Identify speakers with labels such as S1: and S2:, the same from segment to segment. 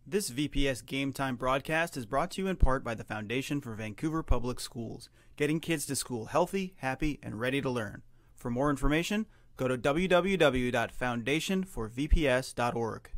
S1: This VPS Game Time broadcast is brought to you in part by the Foundation for Vancouver Public Schools, getting kids to school healthy, happy, and ready to learn. For more information, go to www.foundationforvps.org.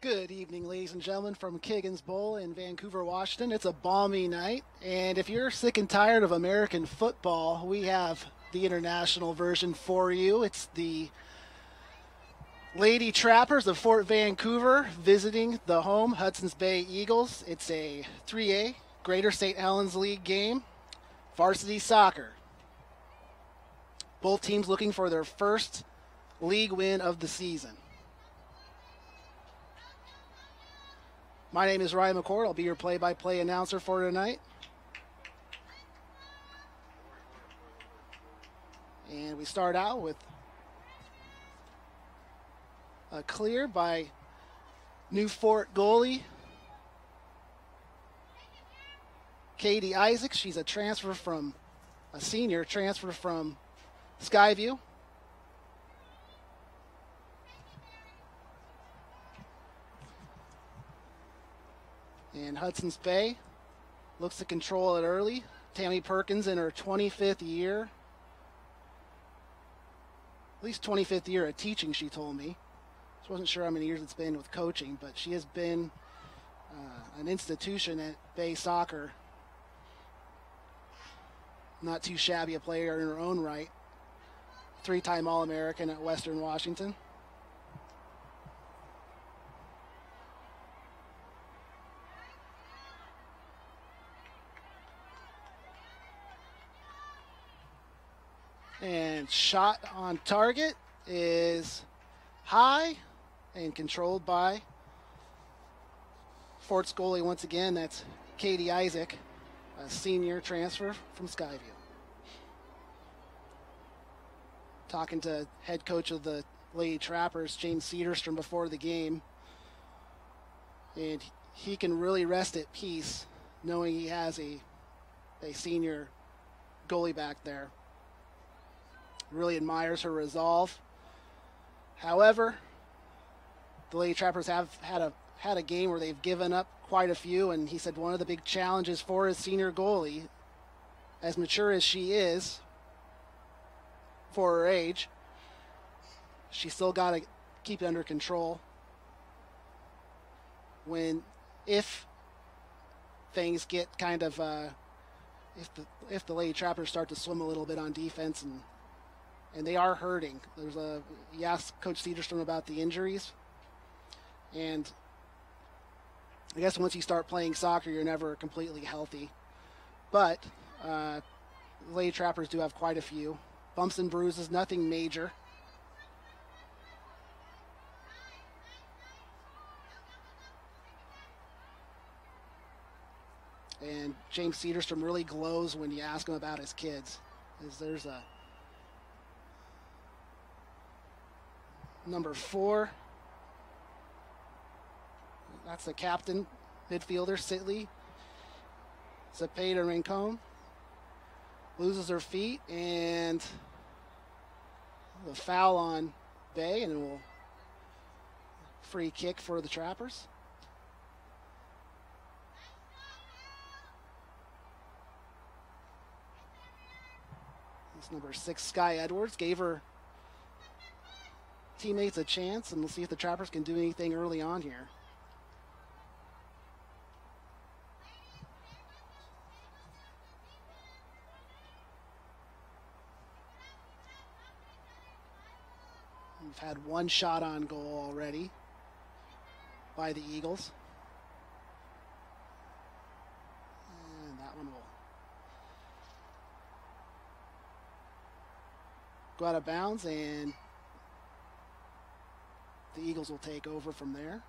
S2: Good evening, ladies and gentlemen, from Kiggins Bowl in Vancouver, Washington. It's a balmy night, and if you're sick and tired of American football, we have the international version for you. It's the Lady Trappers of Fort Vancouver visiting the home Hudson's Bay Eagles. It's a 3A Greater St. Helens League game, varsity soccer. Both teams looking for their first league win of the season. My name is Ryan McCord. I'll be your play-by-play announcer for tonight. And we start out with a clear by New Fort goalie Katie Isaac. She's a senior transfer from Skyview. And Hudson's Bay looks to control it early. Tammy Perkins in her 25th year. At least 25th year of teaching, she told me. She wasn't sure how many years it's been with coaching, but she has been an institution at Bay Soccer. Not too shabby a player in her own right. Three-time All-American at Western Washington. And shot on target is high and controlled by Fort's goalie once again. That's Katie Isaac, a senior transfer from Skyview. Talking to head coach of the Lady Trappers, James Cedarstrom, before the game. And he can really rest at peace knowing he has a senior goalie back there. Really admires her resolve. However, the Lady Trappers have had a game where they've given up quite a few, and he said one of the big challenges for his senior goalie, as mature as she is for her age, she's still got to keep it under control. If things get kind of if the Lady Trappers start to swim a little bit on defense and they are hurting. You asked Coach Cedarstrom about the injuries. And I guess once you start playing soccer, you're never completely healthy. But the Lady Trappers do have quite a few. Bumps and bruises, nothing major. And James Cedarstrom really glows when you ask him about his kids. There's a number 4. That's the captain, midfielder, Sitley. Zepeda Rincon loses her feet, and the foul on Bay, and it will free kick for the Trappers. This number 6, Sky Edwards, gave her teammates a chance, and we'll see if the Trappers can do anything early on here. We've had one shot on goal already by the Eagles. And that one will go out of bounds, and the Eagles will take over from there.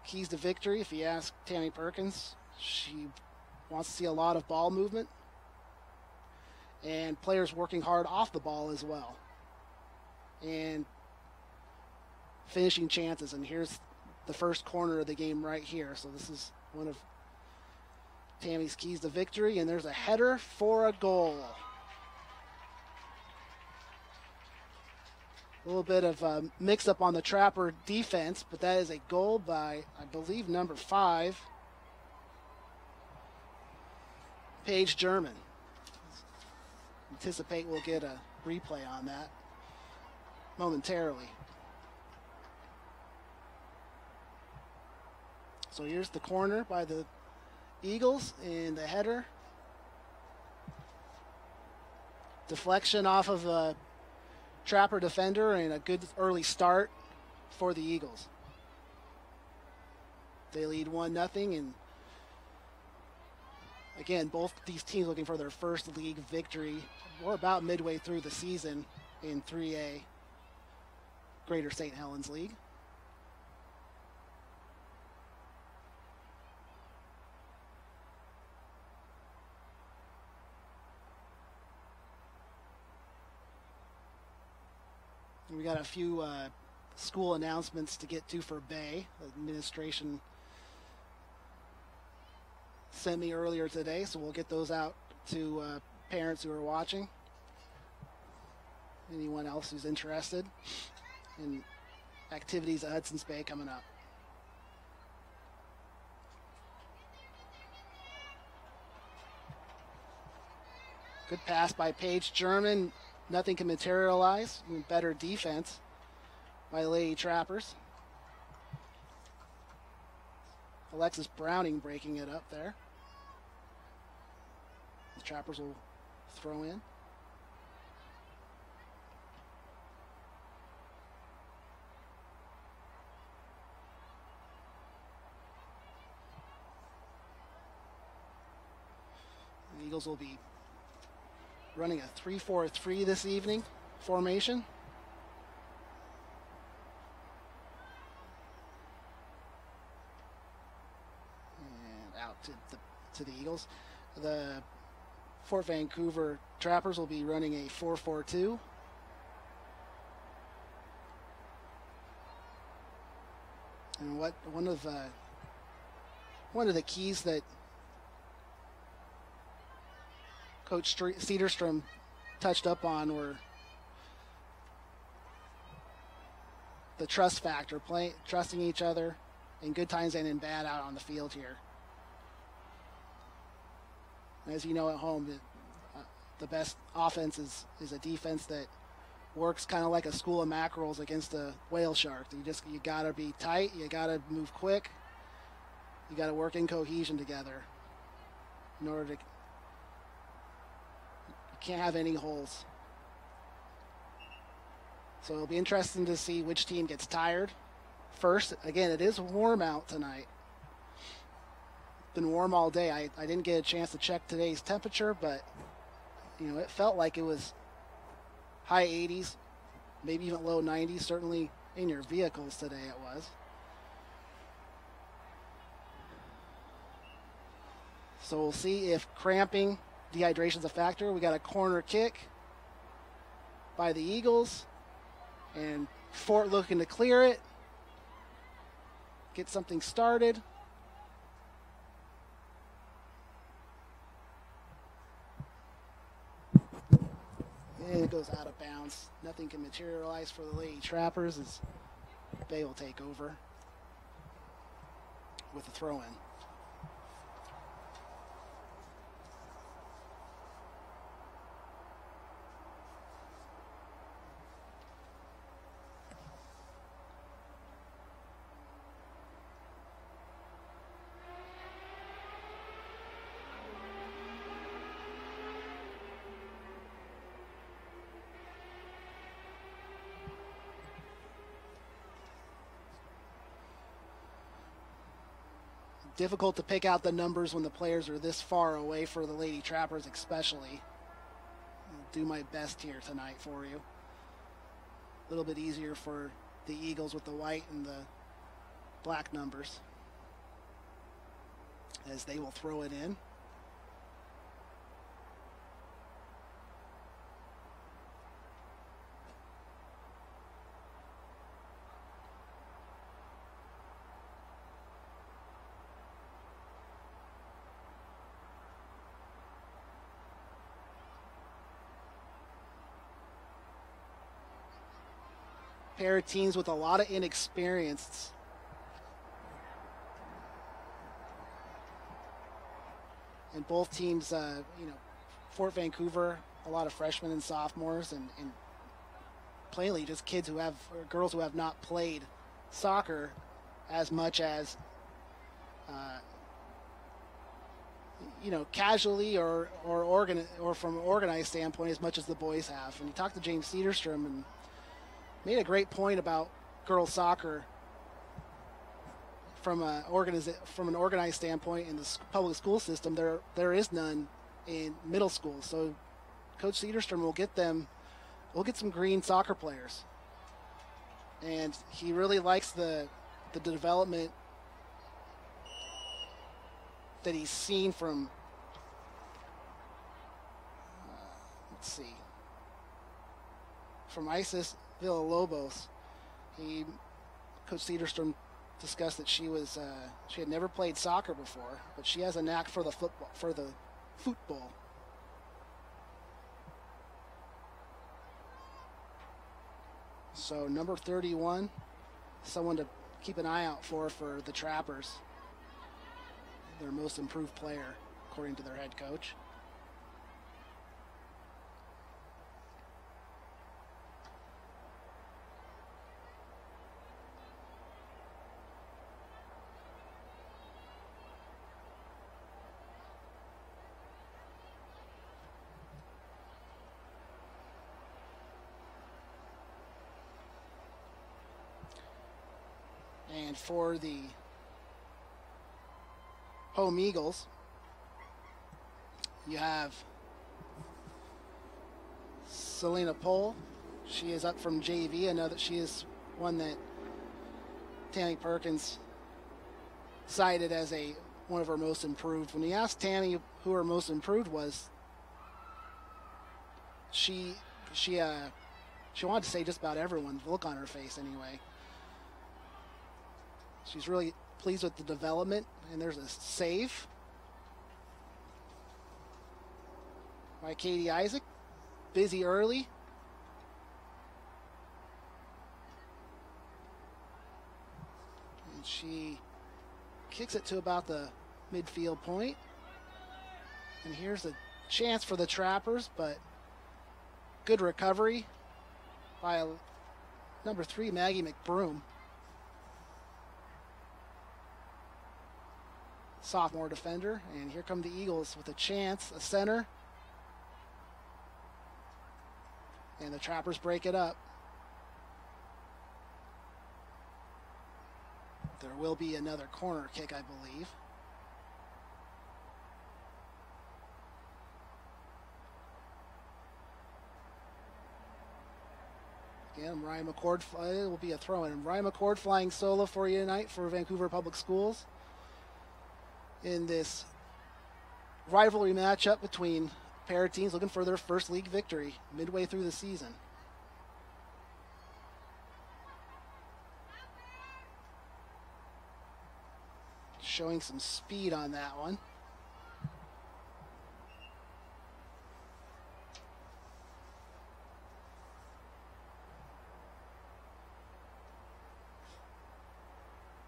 S2: Keys to victory, if you ask Tammy Perkins, she wants to see a lot of ball movement and players working hard off the ball as well. And finishing chances, and here's the first corner of the game right here. So this is one of Tammy's keys to victory, and there's a header for a goal. A little bit of a mix-up on the Trapper defense, but that is a goal by, I believe, number 5, Paige German. Anticipate we'll get a replay on that momentarily. So here's the corner by the Eagles, and the header. Deflection off of a Trapper defender, and a good early start for the Eagles. They lead 1-0, and again, both these teams looking for their first league victory. We're about midway through the season in 3A Greater St. Helens League. We got a few school announcements to get to for Bay. Administration sent me earlier today, so we'll get those out to parents who are watching. Anyone else who's interested in activities at Hudson's Bay coming up. Good pass by Paige German. Nothing can materialize. Better defense by the Lady Trappers. Alexis Browning breaking it up there. The Trappers will throw in. The Eagles will be running a 3-4-3 this evening formation. And out to the Eagles. The Fort Vancouver Trappers will be running a 4-4-2. And one of the keys that Coach Cederstrom touched up on were the trust factor, trusting each other in good times and in bad out on the field here. As you know at home, the best offense is a defense that works kind of like a school of mackerels against a whale shark. You got to be tight, you got to move quick, you got to work in cohesion together in order to. Can't have any holes. So it'll be interesting to see which team gets tired first. Again, it is warm out tonight. It's been warm all day. I didn't get a chance to check today's temperature, but it felt like it was high 80s, maybe even low 90s. Certainly in your vehicles today it was. So we'll see if cramping, dehydration is a factor. We got a corner kick by the Eagles, and Fort looking to clear it, get something started. And it goes out of bounds. Nothing can materialize for the Lady Trappers as Bay will take over with a throw-in. Difficult to pick out the numbers when the players are this far away for the Lady Trappers especially. do my best here tonight for you. A little bit easier for the Eagles with the white and the black numbers, as they will throw it in. Pair of teams with a lot of inexperience. And both teams, Fort Vancouver, a lot of freshmen and sophomores, and plainly just kids who have, or girls who have not played soccer as much as, casually or from an organized standpoint as much as the boys have. And you talked to James Cederstrom and made a great point about girls soccer from an organized standpoint in the public school system. There is none in middle school, so Coach Cederstrom will get some green soccer players, and he really likes the development that he's seen from. From Isis Villalobos. Coach Cederstrom discussed that she had never played soccer before, but she has a knack for the football. So number 31, someone to keep an eye out for the Trappers. Their most improved player, according to their head coach. And for the home Eagles, you have Selena Pohl. She is up from JV. I know that she is one that Tammy Perkins cited as one of her most improved. When you asked Tammy who her most improved was, she wanted to say just about everyone. The look on her face, anyway. She's really pleased with the development, and there's a save by Katie Isaac. Busy early. And she kicks it to about the midfield point. And here's a chance for the Trappers, but good recovery by number 3, Maggie McBroom. Sophomore defender, and here come the Eagles with a chance, a center, and the Trappers break it up. There will be another corner kick, I believe. Again, Ryan McCord, it will be a throw-in. Ryan McCord flying solo for you tonight for Vancouver Public Schools in this rivalry matchup between a pair of teams looking for their first league victory midway through the season. Showing some speed on that one.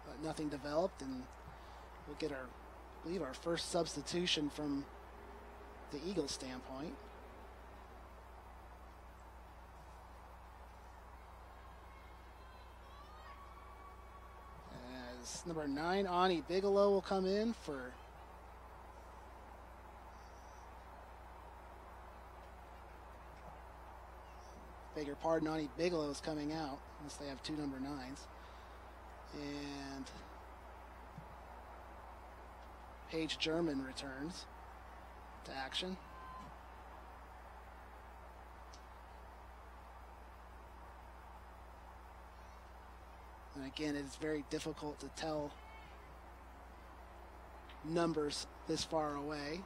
S2: But nothing developed, and we'll get I believe our first substitution from the Eagles standpoint. As number 9, Ani Bigelow, will come in for beg your pardon, Ani Bigelow is coming out, unless they have 2 number 9s. And Paige German returns to action. And again, it's very difficult to tell numbers this far away.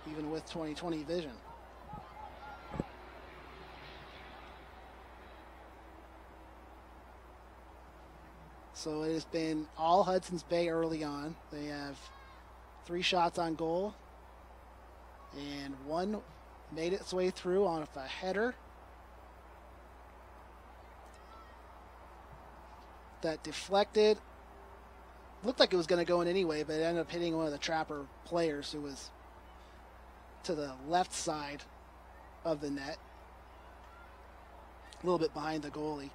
S2: Even with 20/20 vision. So it has been all Hudson's Bay early on. They have 3 shots on goal, and one made its way through on a header that deflected. Looked like it was going to go in anyway, but it ended up hitting one of the Trapper players who was to the left side of the net, a little bit behind the goalie.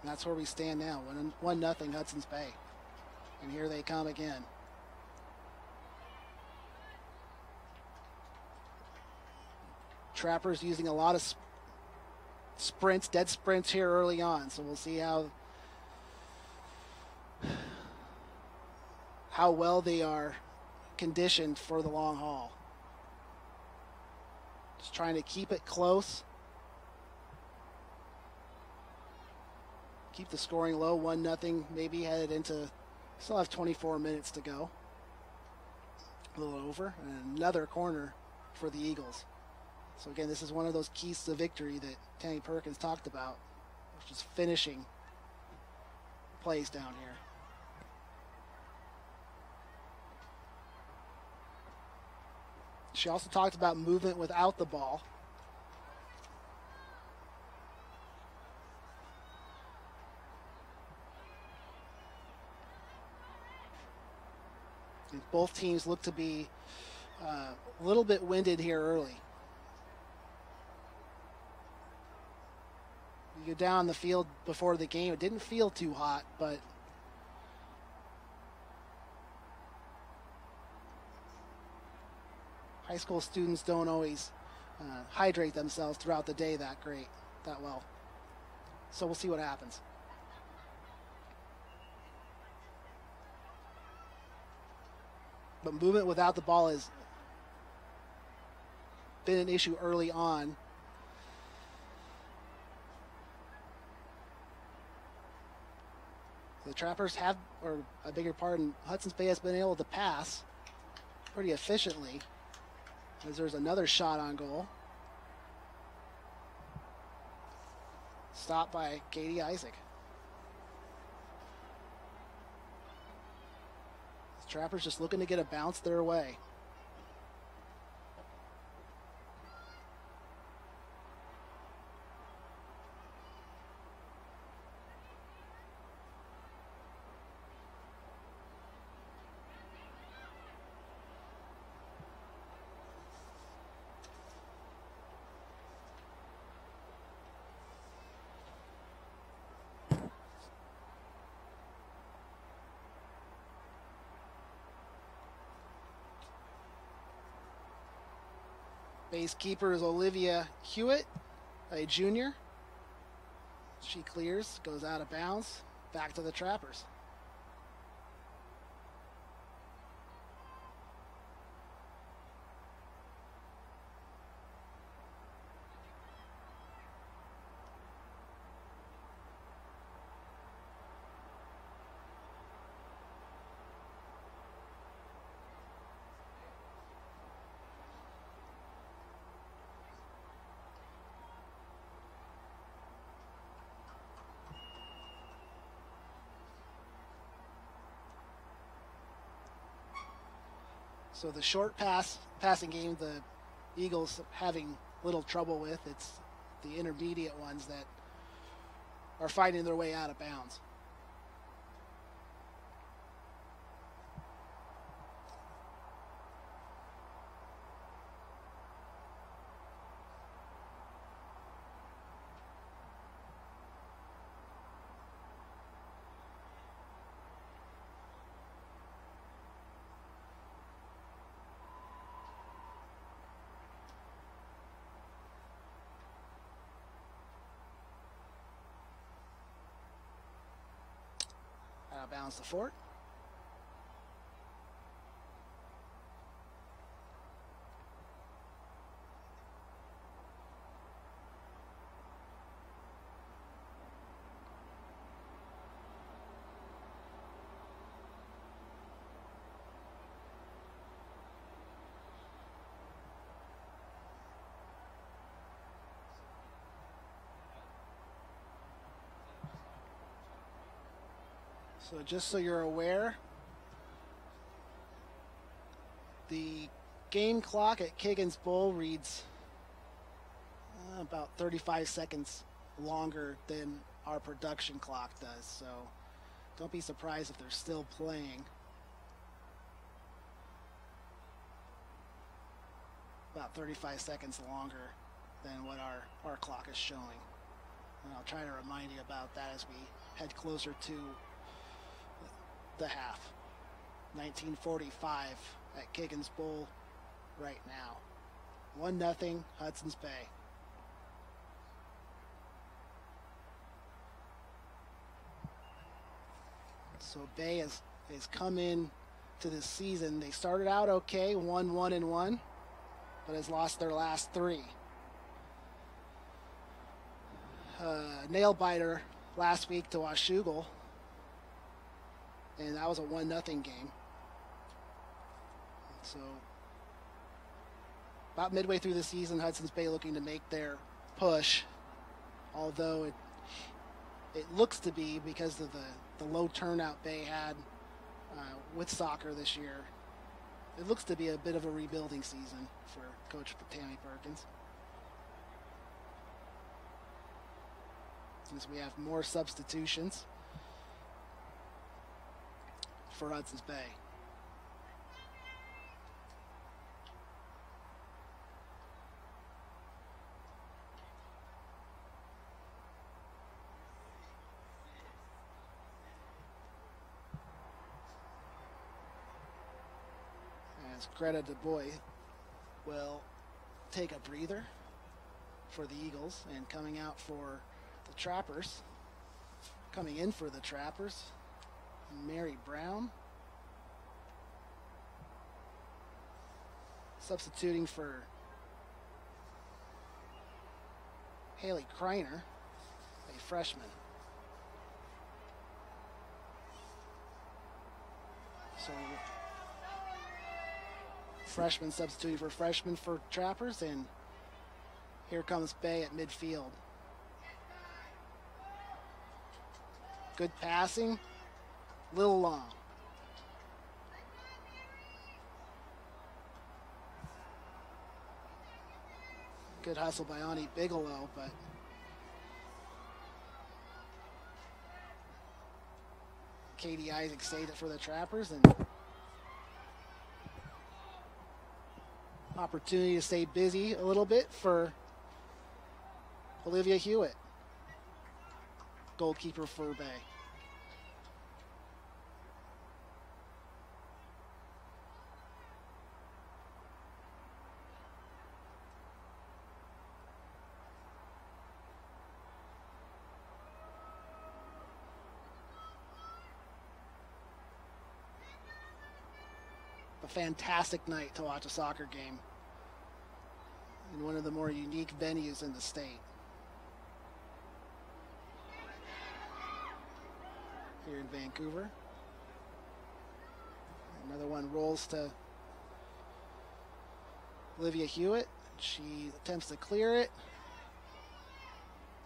S2: And that's where we stand now, 1-0 Hudson's Bay. And here they come again. Trappers using a lot of sprints, dead sprints here early on, so we'll see how well they are conditioned for the long haul. Just trying to keep it close. Keep the scoring low, 1-0, maybe headed into, still have 24 minutes to go. A little over, and another corner for the Eagles. So again, this is one of those keys to victory that Tammy Perkins talked about, which is finishing plays down here. She also talked about movement without the ball. And both teams look to be a little bit winded here early. You go down the field before the game, it didn't feel too hot, but high school students don't always hydrate themselves throughout the day that well. So we'll see what happens. But movement without the ball has been an issue early on. The Trappers have, or I beg your pardon, Hudson's Bay has been able to pass pretty efficiently, as there's another shot on goal. Stopped by Katie Isaac. The Trappers just looking to get a bounce their way. Base keeper is Olivia Hewitt, a junior. She clears, goes out of bounds, back to the Trappers. So the short passing game, the Eagles having little trouble with. It's the intermediate ones that are fighting their way out of bounds. Bounce the fort. So just so you're aware, the game clock at Kiggins Bowl reads about 35 seconds longer than our production clock does. So don't be surprised if they're still playing. About 35 seconds longer than what our clock is showing. And I'll try to remind you about that as we head closer to the half. 1945 at Kiggins Bowl right now. 1-0 Hudson's Bay. So Bay has come in to this season. They started out okay, 1-1-1, but has lost their last 3. Nail biter last week to Washougal, and that was a 1-0 game. So about midway through the season, Hudson's Bay looking to make their push, although it looks to be, because of the low turnout Bay had with soccer this year, it looks to be a bit of a rebuilding season for Coach Tammy Perkins. As we have more substitutions for Hudson's Bay. As Greta Du Bois will take a breather for the Eagles, and coming out for the Trappers, coming in for the Trappers, Mary Brown. Substituting for Haley Kreiner, a freshman. So freshman substituting for freshman for Trappers, and here comes Bay at midfield. Good passing, little long. Good hustle by Ani Bigelow, but Katie Isaac saved it for the Trappers, and opportunity to stay busy a little bit for Olivia Hewitt, goalkeeper for Bay. A fantastic night to watch a soccer game in one of the more unique venues in the state. Here in Vancouver. Another one rolls to Olivia Hewitt. She attempts to clear it.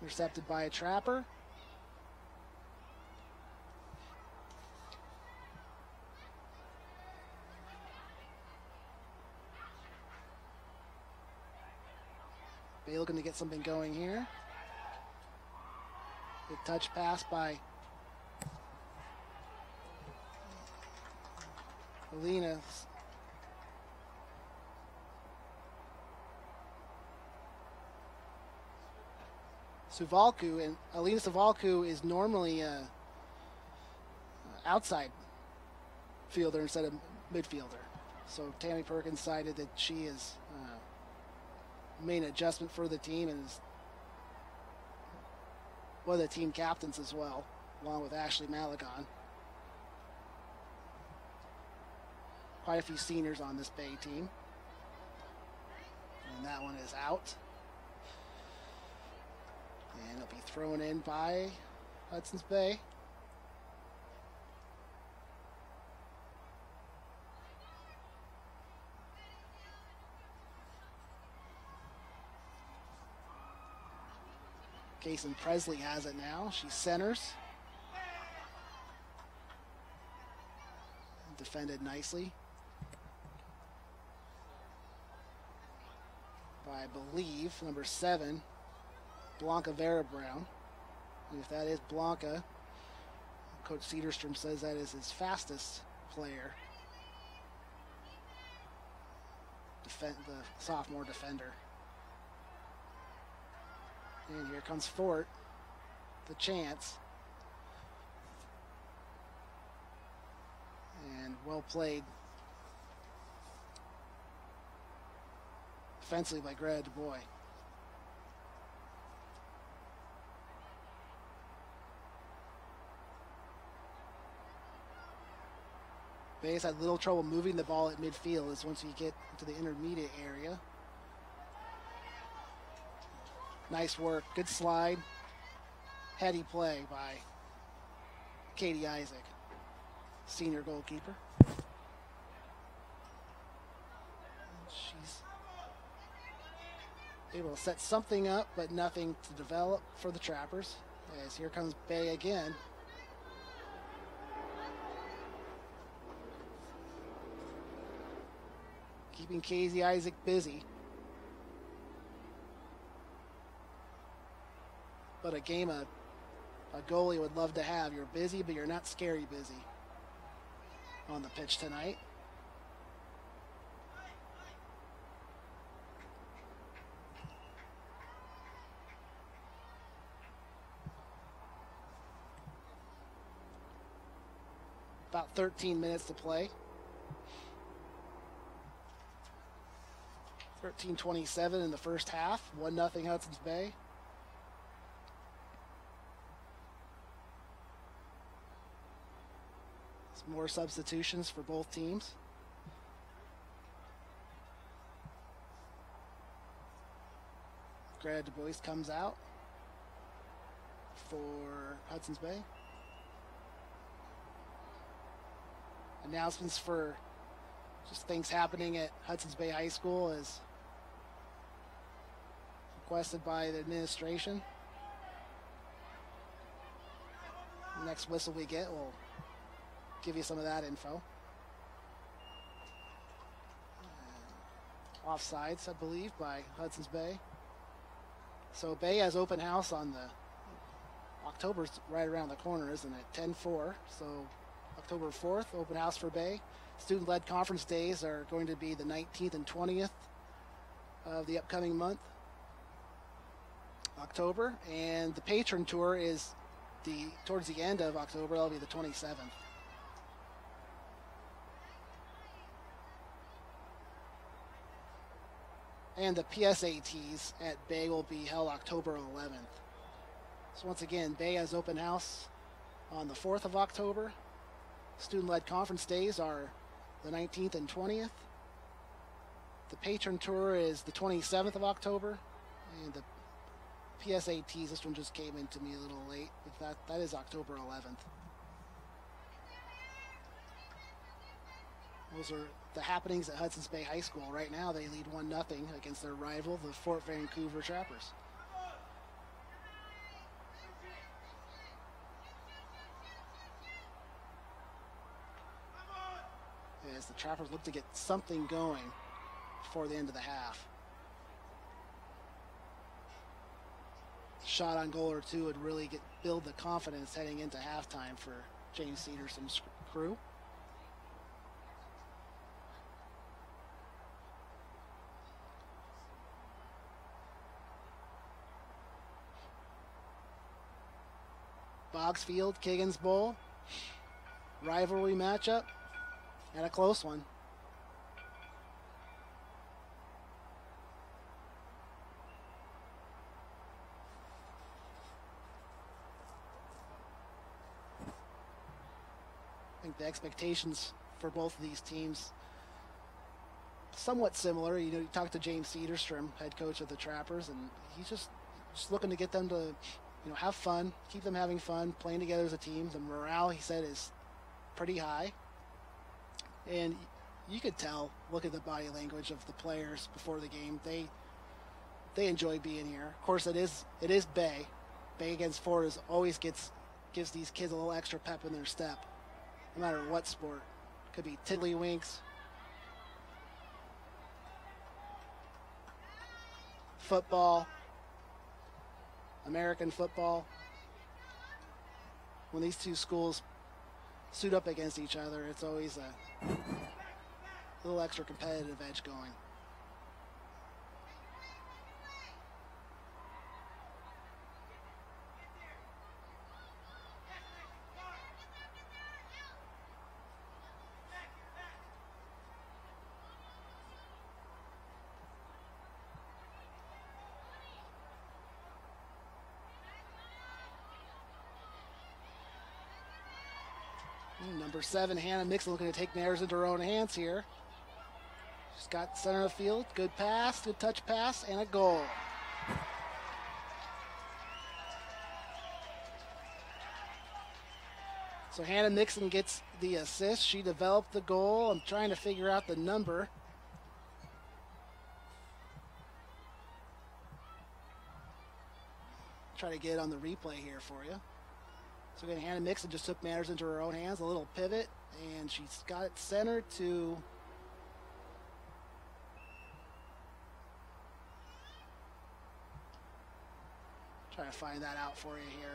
S2: Intercepted by a Trapper. Bay looking to get something going here. Good touch pass by Alina Suvalku, and Alina Suvalku is normally a outside fielder instead of midfielder. So Tammy Perkins decided that she is main adjustment for the team, and is one of the team captains as well, along with Ashley Malagon. Quite a few seniors on this Bay team. And that one is out. And it'll be thrown in by Hudson's Bay. Kason Presley has it now. She centers. defended nicely by, I believe, number 7, Blanca Vera Brown. And if that is Blanca, Coach Cedarstrom says that is his fastest player, the sophomore defender. And here comes Fort, the chance. And well played defensively by Greta Du Bois. Bayes had little trouble moving the ball at midfield as once you get into the intermediate area. Nice work, good slide, heady play by Katie Isaac, senior goalkeeper. She's able to set something up, but nothing to develop for the Trappers. As here comes Bay again. Keeping Casey Isaac busy. But a game a goalie would love to have. You're busy, but you're not scary busy on the pitch tonight. About 13 minutes to play. 13:27 in the first half. 1-0 Hudson's Bay. Some more substitutions for both teams. Greta Du Bois comes out for Hudson's Bay. Announcements for just things happening at Hudson's Bay High School as requested by the administration. The next whistle we get will give you some of that info. Offsides, I believe, by Hudson's Bay. So Bay has open house on the October's right around the corner, isn't it? 10-4. So October 4th, open house for Bay. Student-led conference days are going to be the 19th and 20th of the upcoming month, October, and the patron tour is towards the end of October. That'll be the 27th. And the PSATs at Bay will be held October 11th. So once again, Bay has open house on the 4th of October. Student-led conference days are the 19th and 20th. The patron tour is the 27th of October. And the PSATs, this one just came into me a little late, but that is October 11th. Those are the happenings at Hudson's Bay High School. Right now they lead 1-0 against their rival, the Fort Vancouver Trappers. As the Trappers look to get something going before the end of the half. Shot on goal or two would really build the confidence heading into halftime for James Cedarson's crew. Bogsfield, Kiggins Bowl, rivalry matchup, and a close one. I think the expectations for both of these teams somewhat similar. You know, you talk to James Cedarstrom, head coach of the Trappers, and he's just looking to get them to, have fun, keep them having fun, playing together as a team. The morale, he said, is pretty high. And you could tell, look at the body language of the players before the game. They enjoy being here. Of course, it is Bay. Bay against Fort always gives these kids a little extra pep in their step, no matter what sport, Could be tiddlywinks. Football. American football. When these two schools suit up against each other, it's always a little extra competitive edge going. Number 7, Hannah Mixon, looking to take matters into her own hands here. She's got center of the field. Good pass, good touch pass, and a goal. So Hannah Mixon gets the assist. She developed the goal. I'm trying to figure out the number. Try to get it on the replay here for you. So again, Hannah Mixon just took matters into her own hands, a little pivot, and she's got it centered to try to find that out for you here.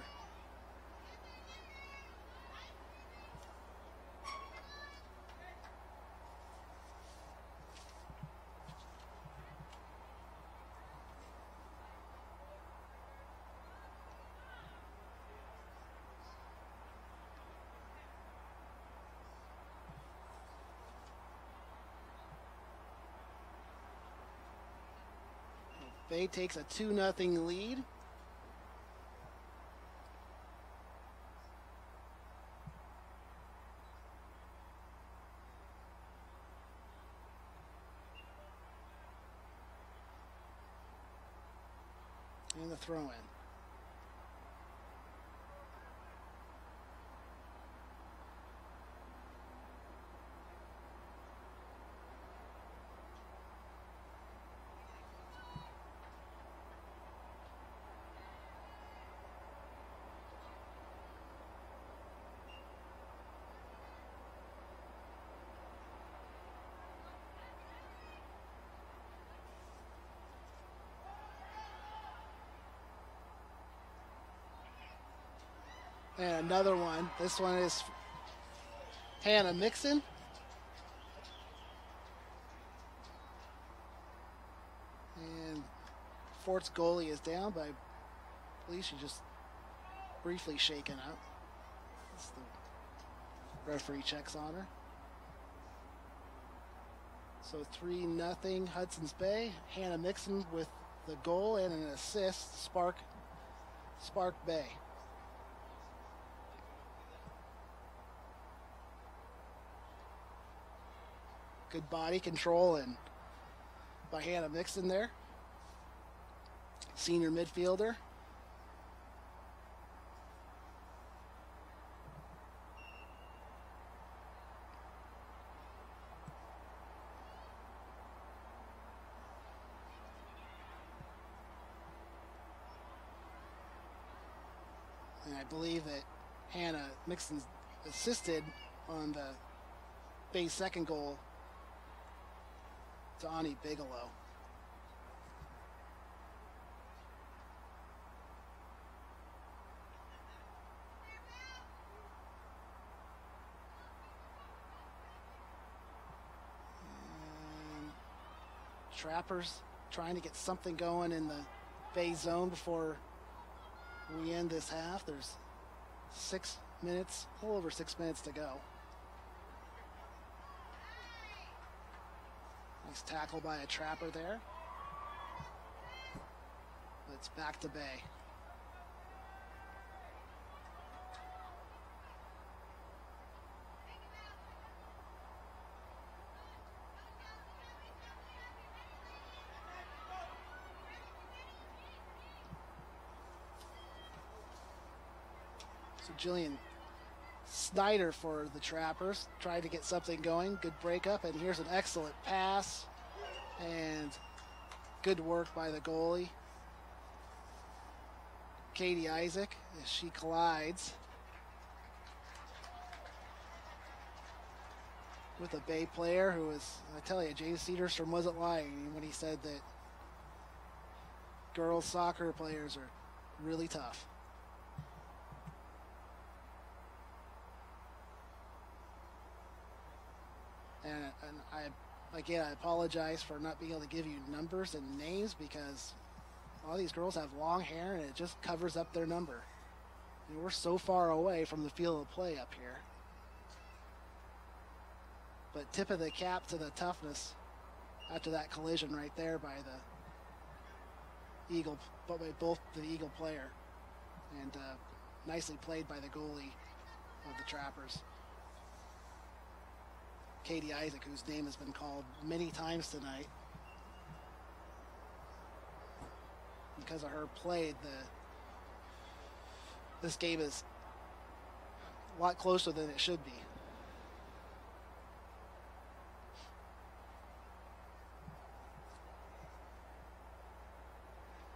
S2: Bay takes a 2-0 lead. And the throw in. And another one. This one is Hannah Mixon. And Fort's goalie is down, but I believe she just briefly shaken up. That's the referee checks on her. So 3-0 Hudson's Bay. Hannah Mixon with the goal and an assist. Spark Bay. Good body control and by Hannah Mixon there. Senior midfielder. And I believe that Hannah Mixon assisted on the Bay's second goal to Ani Bigelow. And Trappers trying to get something going in the Bay zone before we end this half. There's 6 minutes, a little over 6 minutes to go. Nice tackle by a Trapper there. But it's back to Bay. So Jillian Snyder for the Trappers, tried to get something going. Good breakup, and here's an excellent pass. And good work by the goalie, Katie Isaac, as she collides with a Bay player who was, I tell you, James Cedarstrom wasn't lying when he said that girls soccer players are really tough. And I apologize for not being able to give you numbers and names because a lot of these girls have long hair and it just covers up their number. And we're so far away from the field of play up here. But tip of the cap to the toughness after that collision right there by the Eagle, but by both the Eagle player. And nicely played by the goalie of the Trappers. Katie Isaac, whose name has been called many times tonight. Because of her play, this game is a lot closer than it should be.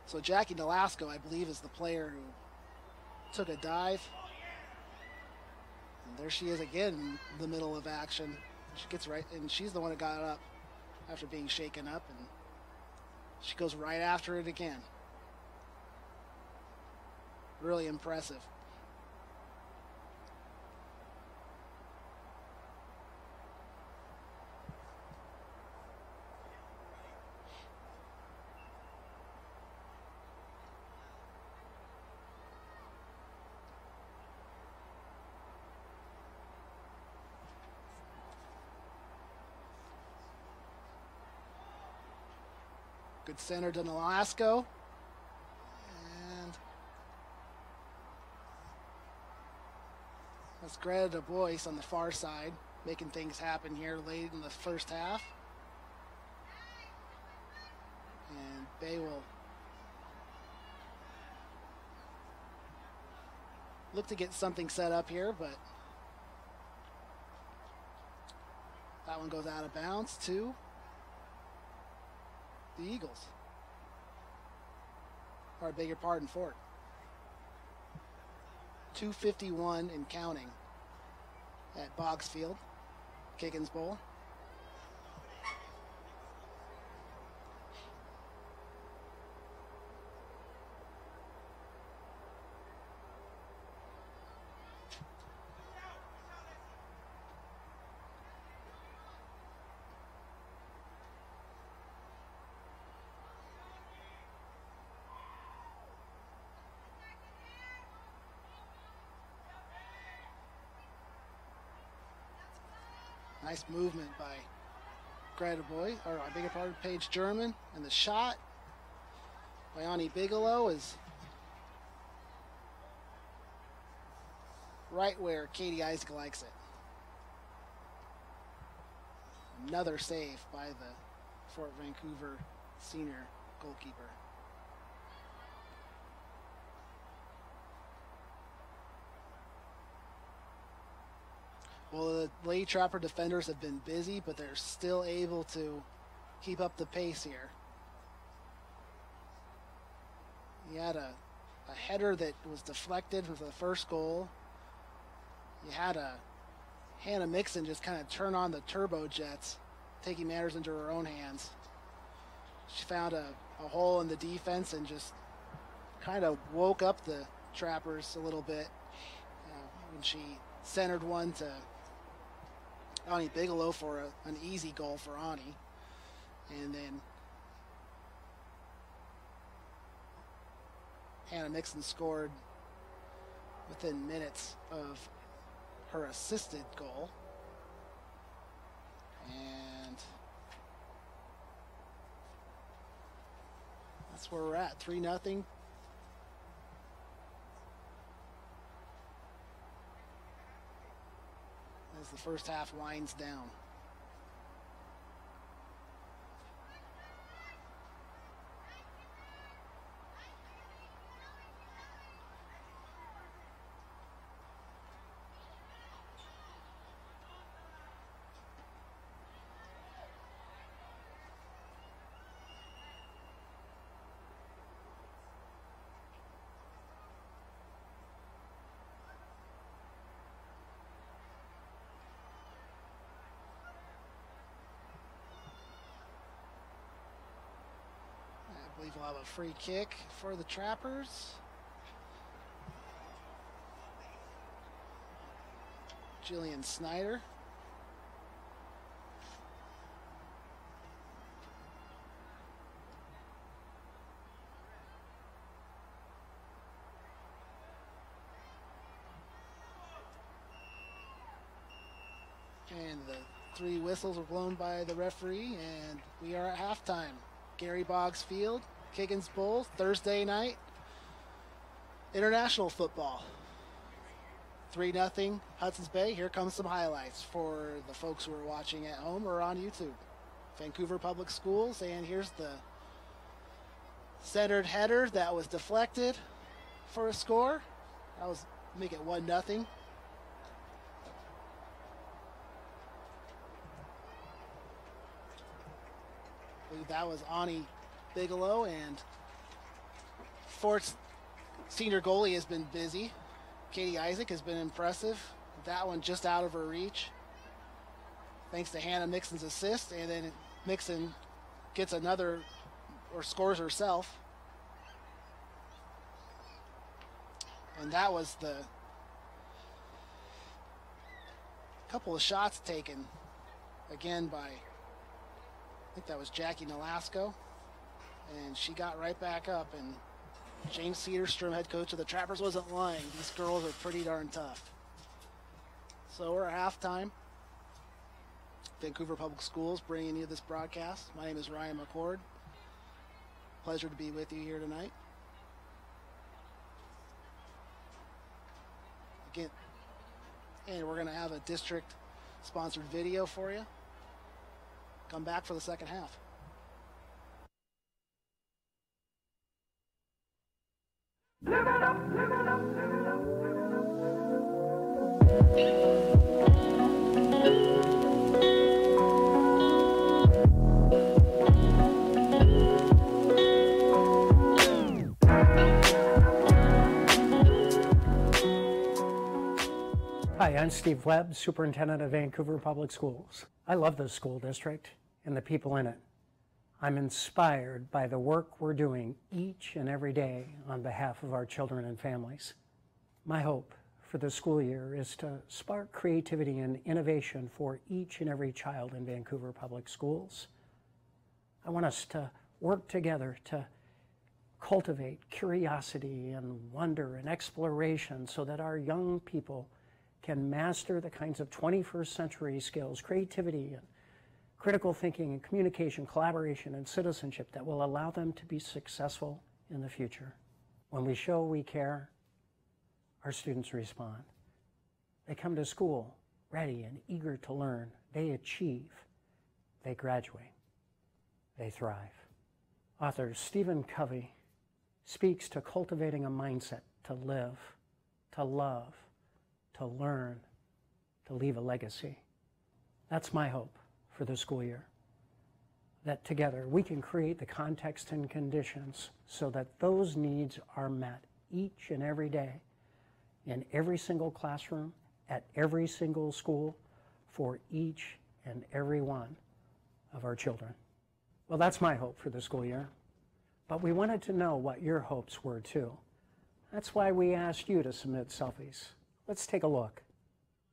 S2: So Jackie Delasco, I believe, is the player who took a dive. And there she is again in the middle of action. She gets right, and she's the one that got up after being shaken up, and she goes right after it again. Really impressive. Good center to Nolasco. And that's Greta Du Bois on the far side, making things happen here late in the first half. And Bay will look to get something set up here, but that one goes out of bounds to the Eagles. Or I beg your pardon, Fort. 2:51 and counting at Boggs Field, Kiggins Bowl. Nice movement by Greta Boy, or I beg your pardon, Paige German, and the shot by Ani Bigelow is right where Katie Isaac likes it. Another save by the Fort Vancouver senior goalkeeper. Well, the Lady Trapper defenders have been busy, but they're still able to keep up the pace here. You had a header that was deflected for the first goal. You had a Hannah Mixon just kind of turn on the turbojets, taking matters into her own hands. She found a hole in the defense and just kind of woke up the Trappers a little bit when she centered one to Ani Bigelow for an easy goal for Ani. And then Hannah Mixon scored within minutes of her assisted goal. And that's where we're at, 3-0. As the first half winds down. have a free kick for the Trappers. Jillian Snyder. And the 3 whistles were blown by the referee, and we are at halftime. Gary Boggs Field, Kiggins Bowl, Thursday night, international football. 3-0 Hudson's Bay. Here comes some highlights for the folks who are watching at home or on YouTube. Vancouver Public Schools, and here's the centered header that was deflected for a score. That was make it 1-0. I believe that was Ani Bigelow, and Fort's senior goalie has been busy. Katie Isaac has been impressive. That one just out of her reach, thanks to Hannah Mixon's assist, and then Mixon gets another, or scores herself. And that was the couple of shots taken again by, I think that was Jackie Nolasco, and she got right back up, and James Cedarstrom, head coach of the Trappers, wasn't lying. These girls are pretty darn tough. So we're at halftime. Vancouver Public Schools bringing you this broadcast. My name is Ryan McCord. Pleasure to be with you here tonight. Again, and we're going to have a district-sponsored video for you. Come back for the second half. Live it up, live it up, live it up, live it up.
S3: Hi, I'm Steve Webb, Superintendent of Vancouver Public Schools. I love this school district and the people in it. I'm inspired by the work we're doing each and every day on behalf of our children and families. My hope for the school year is to spark creativity and innovation for each and every child in Vancouver Public Schools. I want us to work together to cultivate curiosity and wonder and exploration so that our young people can master the kinds of 21st century skills, creativity and critical thinking and communication, collaboration and citizenship that will allow them to be successful in the future. When we show we care, our students respond. They come to school ready and eager to learn. They achieve. They graduate. They thrive. Author Stephen Covey speaks to cultivating a mindset to live, to love, to learn, to leave a legacy. That's my hope for the school year, that together we can create the context and conditions so that those needs are met each and every day in every single classroom, at every single school, for each and every one of our children. Well, that's my hope for the school year, but we wanted to know what your hopes were too. That's why we asked you to submit selfies. Let's take a look.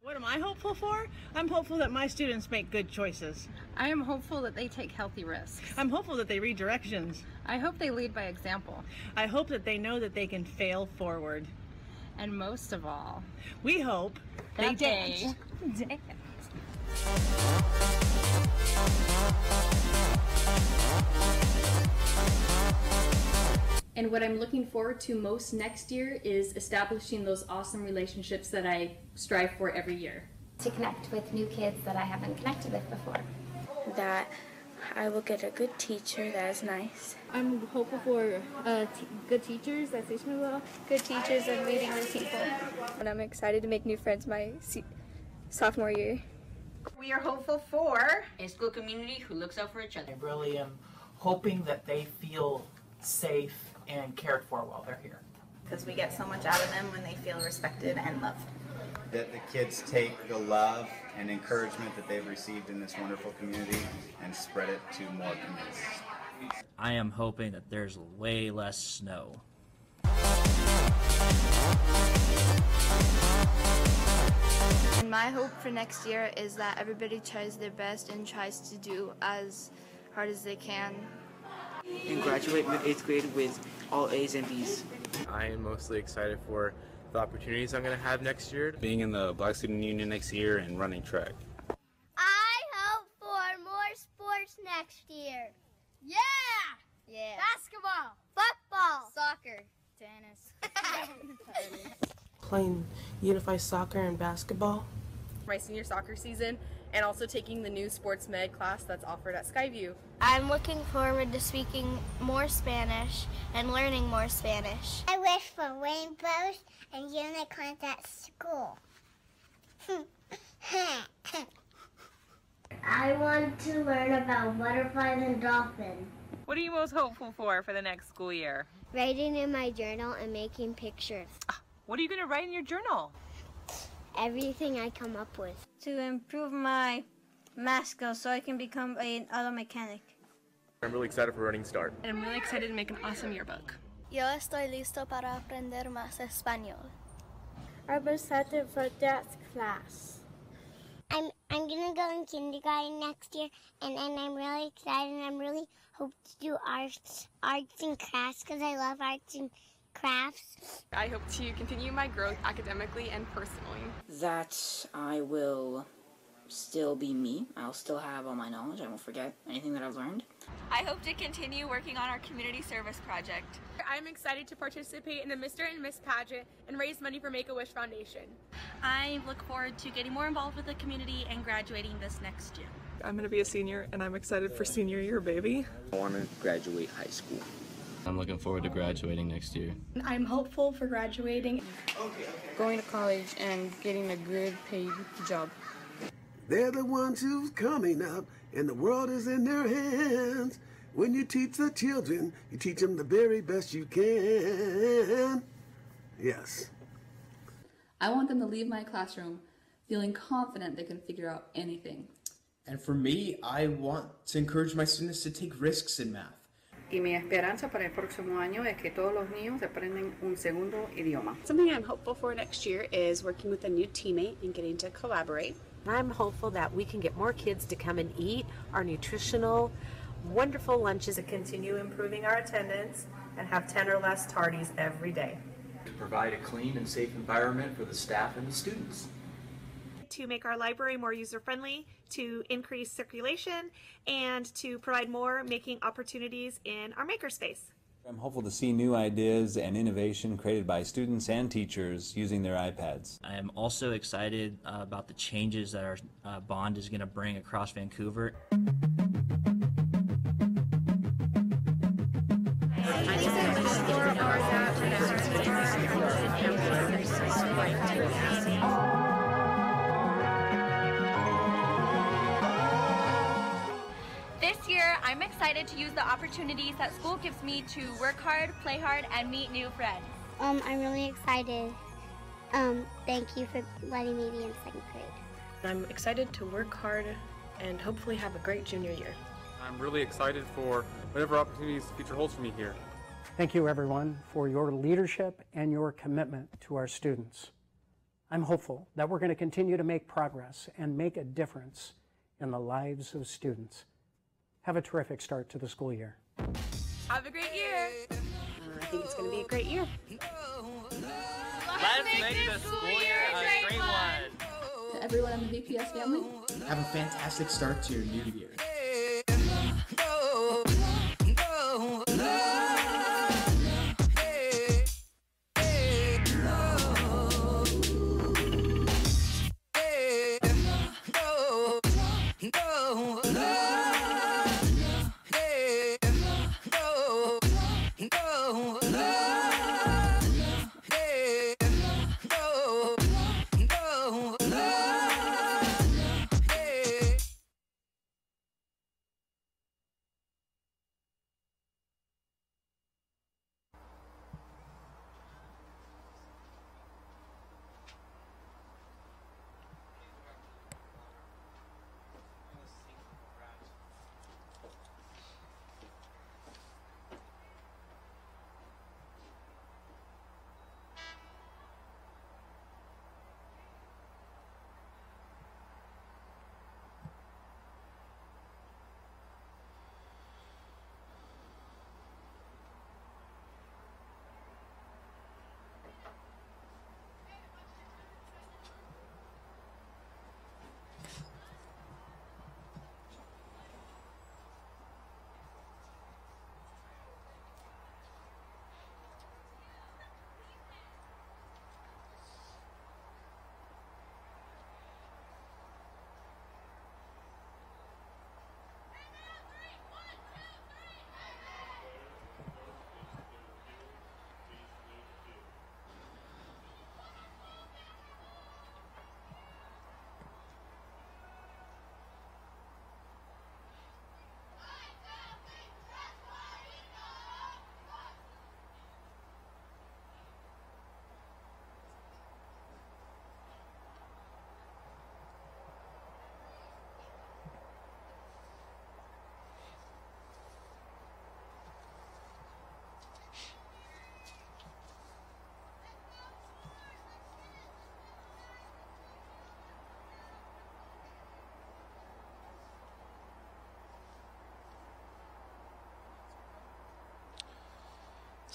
S4: What am I hopeful for? I'm hopeful that my students make good choices.
S5: I am hopeful that they take healthy risks.
S4: I'm hopeful that they read directions.
S5: I hope they lead by example.
S4: I hope that they know that they can fail forward.
S5: And most of all,
S4: we hope they dance.
S6: And what I'm looking forward to most next year is establishing those awesome relationships that I strive for every year.
S7: To connect with new kids that I haven't connected with before.
S8: That I will get a good teacher that is nice.
S9: I'm hopeful for good teachers that teach me well.
S8: Good teachers and meeting new people. And I'm excited to make new friends my sophomore year.
S10: We are hopeful for a school community who looks out for each other.
S11: I really am hoping that they feel safe and cared for while they're here.
S12: Because we get so much out of them when they feel respected and loved.
S13: That the kids take the love and encouragement that they've received in this wonderful community and spread it to more communities.
S14: I am hoping that there's way less snow.
S8: And my hope for next year is that everybody tries their best and tries to do as hard as they can.
S15: And graduate with 8th grade with all A's and B's.
S16: I am mostly excited for the opportunities I'm going to have next year. Being in the Black Student Union next year and running track.
S17: I hope for more sports next year. Yeah! Yeah. Basketball, football, soccer, tennis.
S18: Playing unified soccer and basketball.
S19: My senior soccer season, and also taking the new sports med class that's offered at Skyview.
S17: I'm looking forward to speaking more Spanish and learning more Spanish. I wish for rainbows and unicorns at school. I want to learn about butterflies and dolphins.
S20: What are you most hopeful for the next school year?
S17: Writing in my journal and making pictures.
S20: What are you going to write in your journal?
S17: Everything I come up with.
S21: To improve my math skills so I can become an auto mechanic.
S16: I'm really excited for Running Start.
S19: And I'm really excited to make an awesome yearbook.
S8: Yo estoy listo para aprender más español.
S9: I'm excited for that class.
S17: I'm gonna go in kindergarten next year, and I'm really excited, and I'm really hope to do arts and crafts because I love arts and crafts.
S19: I hope to continue my growth academically and personally.
S15: That I will still be me. I'll still have all my knowledge. I won't forget anything that I've learned.
S22: I hope to continue working on our community service project.
S19: I'm excited to participate in the Mr. and Miss pageant and raise money for Make-A-Wish Foundation.
S23: I look forward to getting more involved with the community and graduating this next year.
S24: I'm going to be a senior, and I'm excited for senior year, baby.
S15: I want to graduate high school.
S25: I'm looking forward to graduating next year.
S26: I'm hopeful for graduating.
S27: Going to college and getting a good paid job.
S28: They're the ones who's coming up, and the world is in their hands. When you teach the children, you teach them the very best you can. Yes.
S29: I want them to leave my classroom feeling confident they can figure out anything.
S30: And for me, I want to encourage my students to take risks in math.
S31: Y mi esperanza para el próximo año es que todos los niños aprenden un segundo idioma.
S32: Something I'm hopeful for next year is working with a new teammate and getting to collaborate.
S33: I'm hopeful that we can get more kids to come and eat our nutritional, wonderful lunches.
S34: To continue improving our attendance and have 10 or less tardies every day.
S35: To provide a clean and safe environment for the staff and the students.
S36: To make our library more user-friendly, to increase circulation, and to provide more making opportunities in our makerspace.
S37: I'm hopeful to see new ideas and innovation created by students and teachers using their iPads.
S14: I am also excited about the changes that our bond is going to bring across Vancouver.
S22: This year, I'm excited to use the opportunities that school gives me to work hard, play hard, and meet new friends.
S17: I'm really excited. Thank you for letting me be in 2nd grade.
S34: I'm excited to work hard and hopefully have a great junior year.
S16: I'm really excited for whatever opportunities the future holds for me here.
S3: Thank you, everyone, for your leadership and your commitment to our students. I'm hopeful that we're going to continue to make progress and make a difference in the lives of students. Have a terrific start to the school year.
S19: Have a great year.
S34: I think it's going to be a great year.
S20: Let's make the school year a great one.
S31: To everyone in the VPS family,
S30: have a fantastic start to your new year.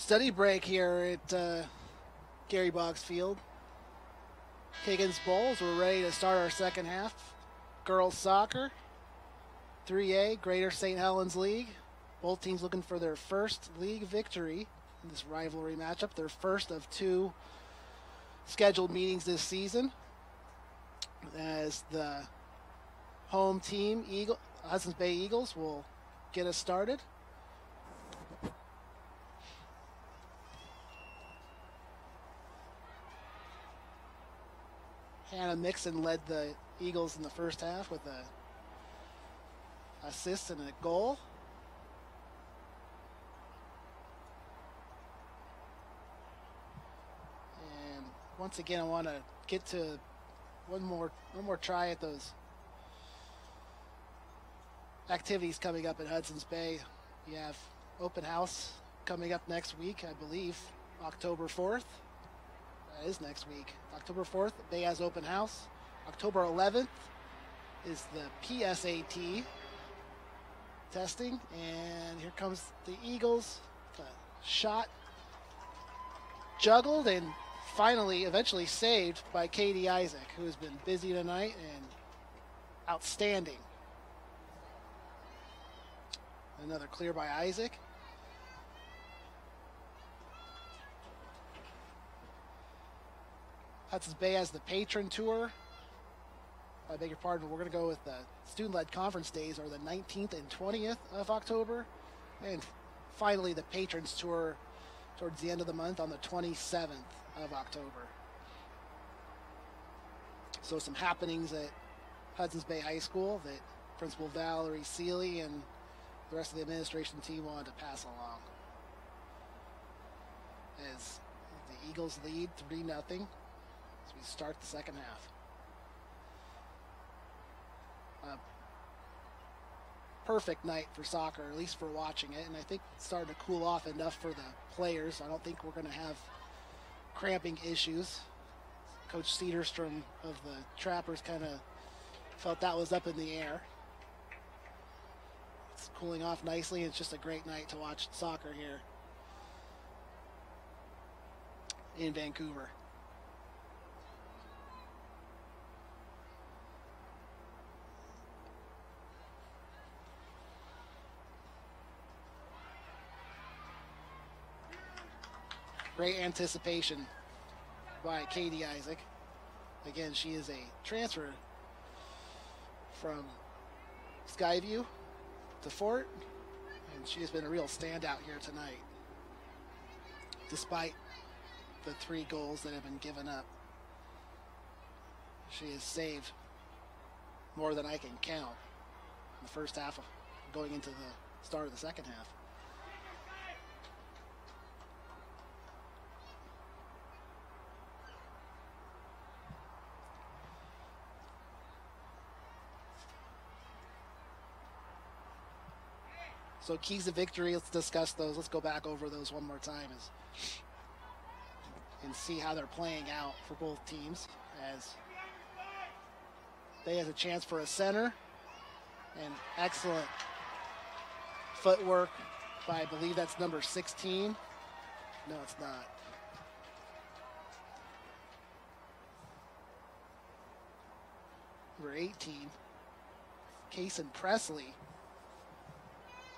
S1: Study break here at Gary Boggs Field. Higgins Bowls, we're ready to start our second half. Girls soccer, 3A, Greater St. Helens League. Both teams looking for their first league victory in this rivalry matchup, their first of 2 scheduled meetings this season. As the home team, Hudson's Bay Eagles, will get us started. Hannah Mixon led the Eagles in the first half with a assist and a goal. And once again, I want to get to one more try at those activities coming up at Hudson's Bay. You have open house coming up next week, I believe, October 4th. That is next week. October 4th, Bay has open house. October 11th is the PSAT testing. And here comes the Eagles. Shot juggled and finally, eventually saved by Katie Isaac, who has been busy tonight and outstanding. Another clear by Isaac. Hudson's Bay has the patron tour. I beg your pardon, we're going to go with the student-led conference days are the 19th and 20th of October. And finally, the patrons tour towards the end of the month on the 27th of October. So some happenings at Hudson's Bay High School that Principal Valerie Seeley and the rest of the administration team wanted to pass along. As the Eagles lead 3-0 as we start the second half. Perfect night for soccer, at least for watching it, and I think it's starting to cool off enough for the players. I don't think we're going to have cramping issues. Coach Cedarstrom of the Trappers kind of felt that was up in the air. It's cooling off nicely. It's just a great night to watch soccer here in Vancouver. Great anticipation by Katie Isaac. Again, she is a transfer from Skyview to Fort, and she has been a real standout here tonight, despite the 3 goals that have been given up. She has saved more than I can count in the first half of going into the start of the second half. So keys to victory, let's discuss those. Let's go back over those one more time and see how they're playing out for both teams. As Bay has a chance for a center, and excellent footwork by, I believe that's number 16. No, it's not. Number 18, Kason Presley.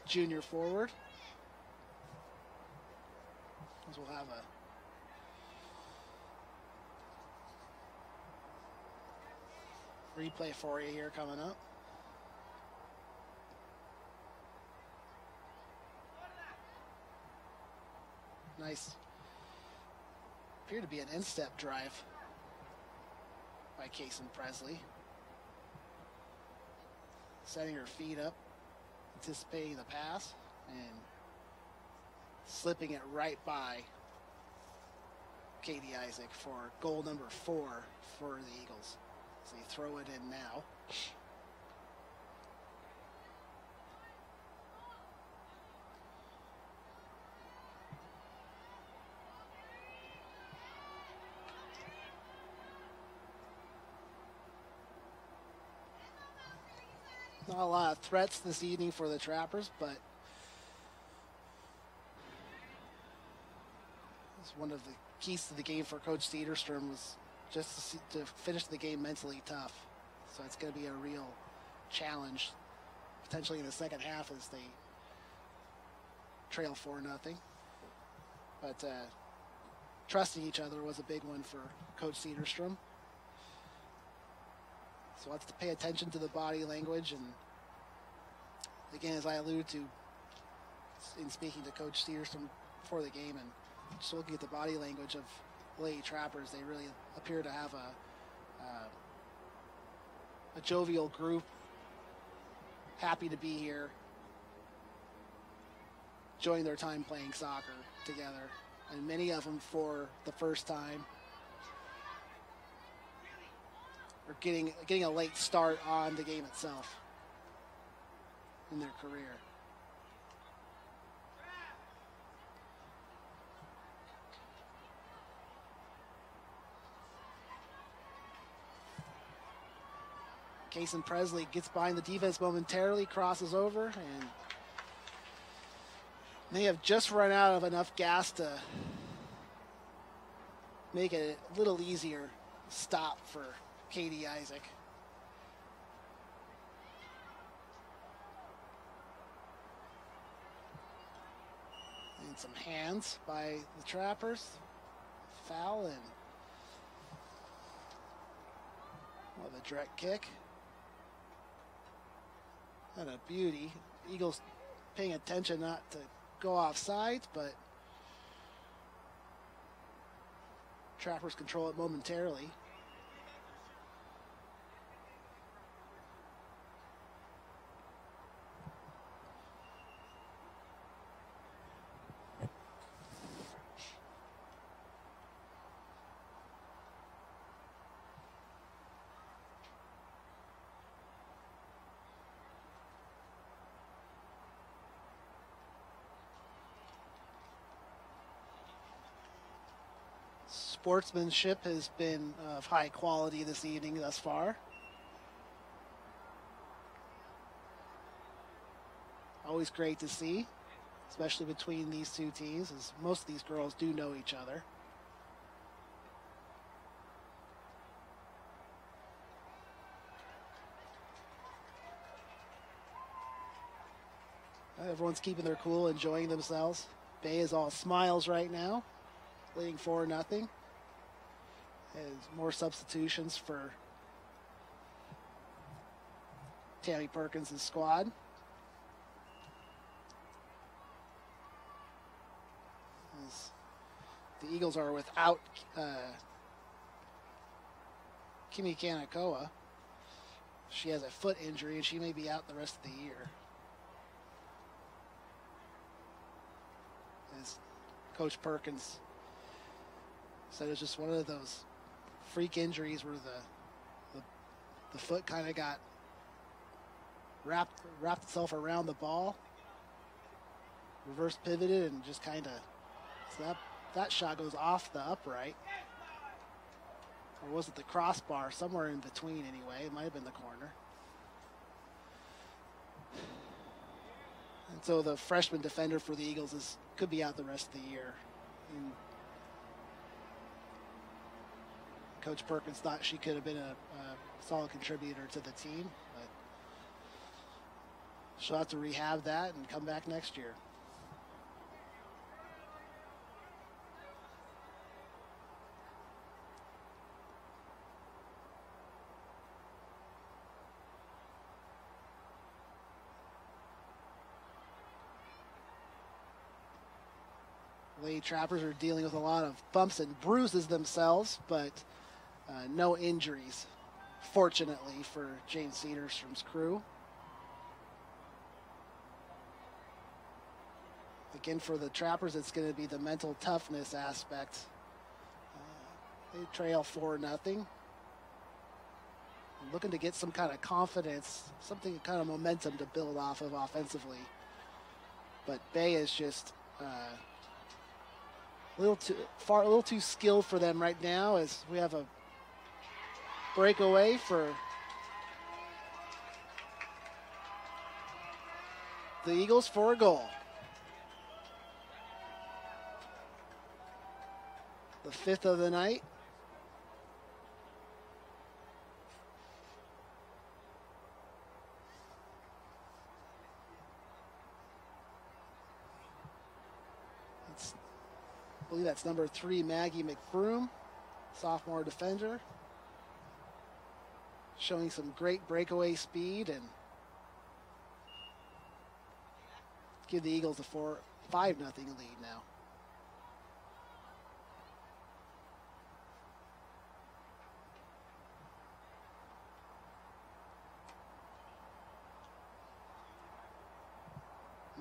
S1: Junior forward. As we'll have a replay for you here coming up. Nice. Appeared to be an instep drive by Kason Presley. Setting her feet up, anticipating the pass, and slipping it right by Katie Isaac for goal number 4 for the Eagles. So they throw it in now. Not a lot of threats this evening for the Trappers, but one of the keys to the game for Coach Cederstrom was just to finish the game mentally tough. So it's going to be a real challenge, potentially in the second half as they trail 4-0. But trusting each other was a big one for Coach Cederstrom. So let's pay attention to the body language. And again, as I alluded to in speaking to Coach Cederstrom before the game and just looking at the body language of Lady Trappers, they really appear to have a jovial group, happy to be here, enjoying their time playing soccer together, and many of them for the first time are getting a late start on the game itself in their career. Kason Presley gets behind the defense momentarily, crosses over, and they have just run out of enough gas to make it a little easier stop for Katie Isaac. And some hands by the Trappers. Foul and a direct kick. And a beauty. Eagles paying attention not to go offside, but Trappers control it momentarily. Sportsmanship has been of high quality this evening thus far. Always great to see, especially between these two teams, as most of these girls do know each other. Everyone's keeping their cool, enjoying themselves. Bay is all smiles right now, leading 4-0. As more substitutions for Tammy Perkins' squad. As the Eagles are without Kimi Kanakoa. She has a foot injury and she may be out the rest of the year. As Coach Perkins said, it's just one of those freak injuries where the foot kind of got wrapped itself around the ball, reverse pivoted, and just kind of, so that shot goes off the upright, or was it the crossbar? Somewhere in between anyway. It might have been the corner. And so the freshman defender for the Eagles could be out the rest of the year. And Coach Perkins thought she could have been a solid contributor to the team, but she'll have to rehab that and come back next year. Lady Trappers are dealing with a lot of bumps and bruises themselves, but no injuries, fortunately, for James Cederstrom's crew. Again, for the Trappers, it's going to be the mental toughness aspect. They trail 4-0. Looking to get some kind of confidence, something kind of momentum to build off of offensively. But Bay is just a little too skilled for them right now, as we have a breakaway for the Eagles for a goal. fifth of the night. I believe that's number 3, Maggie McBroom, sophomore defender, showing some great breakaway speed and give the Eagles a 5-0 lead now.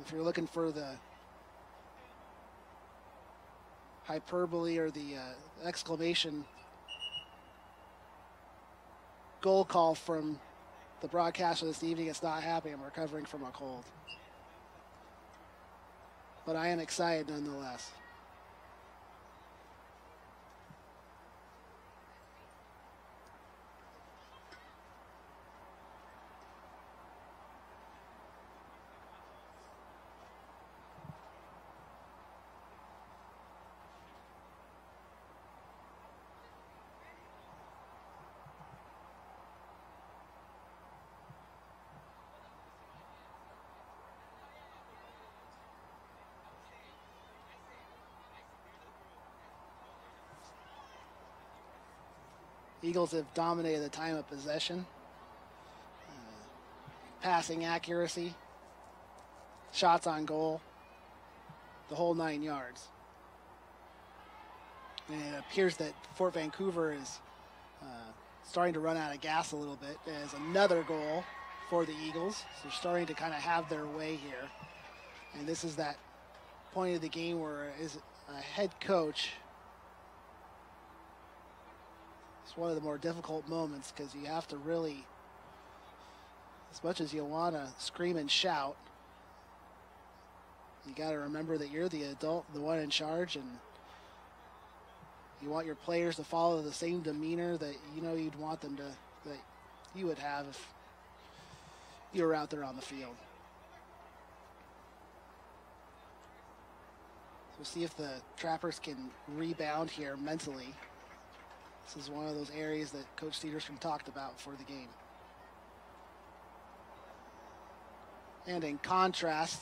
S1: If you're looking for the hyperbole or the exclamation goal call from the broadcaster this evening, it's not happy. I'm recovering from a cold. But I am excited nonetheless. Eagles have dominated the time of possession, passing accuracy, shots on goal, the whole 9 yards. And it appears that Fort Vancouver is starting to run out of gas a little bit as another goal for the Eagles. So they're starting to kind of have their way here. And this is that point of the game where as a head coach, it's one of the more difficult moments because you have to really, as much as you want to scream and shout, you got to remember that you're the adult, the one in charge, and you want your players to follow the same demeanor that you know you'd want them to, that you would have if you were out there on the field. So we'll see if the Trappers can rebound here mentally. This is one of those areas that Coach Cedarstrom talked about for the game. And in contrast,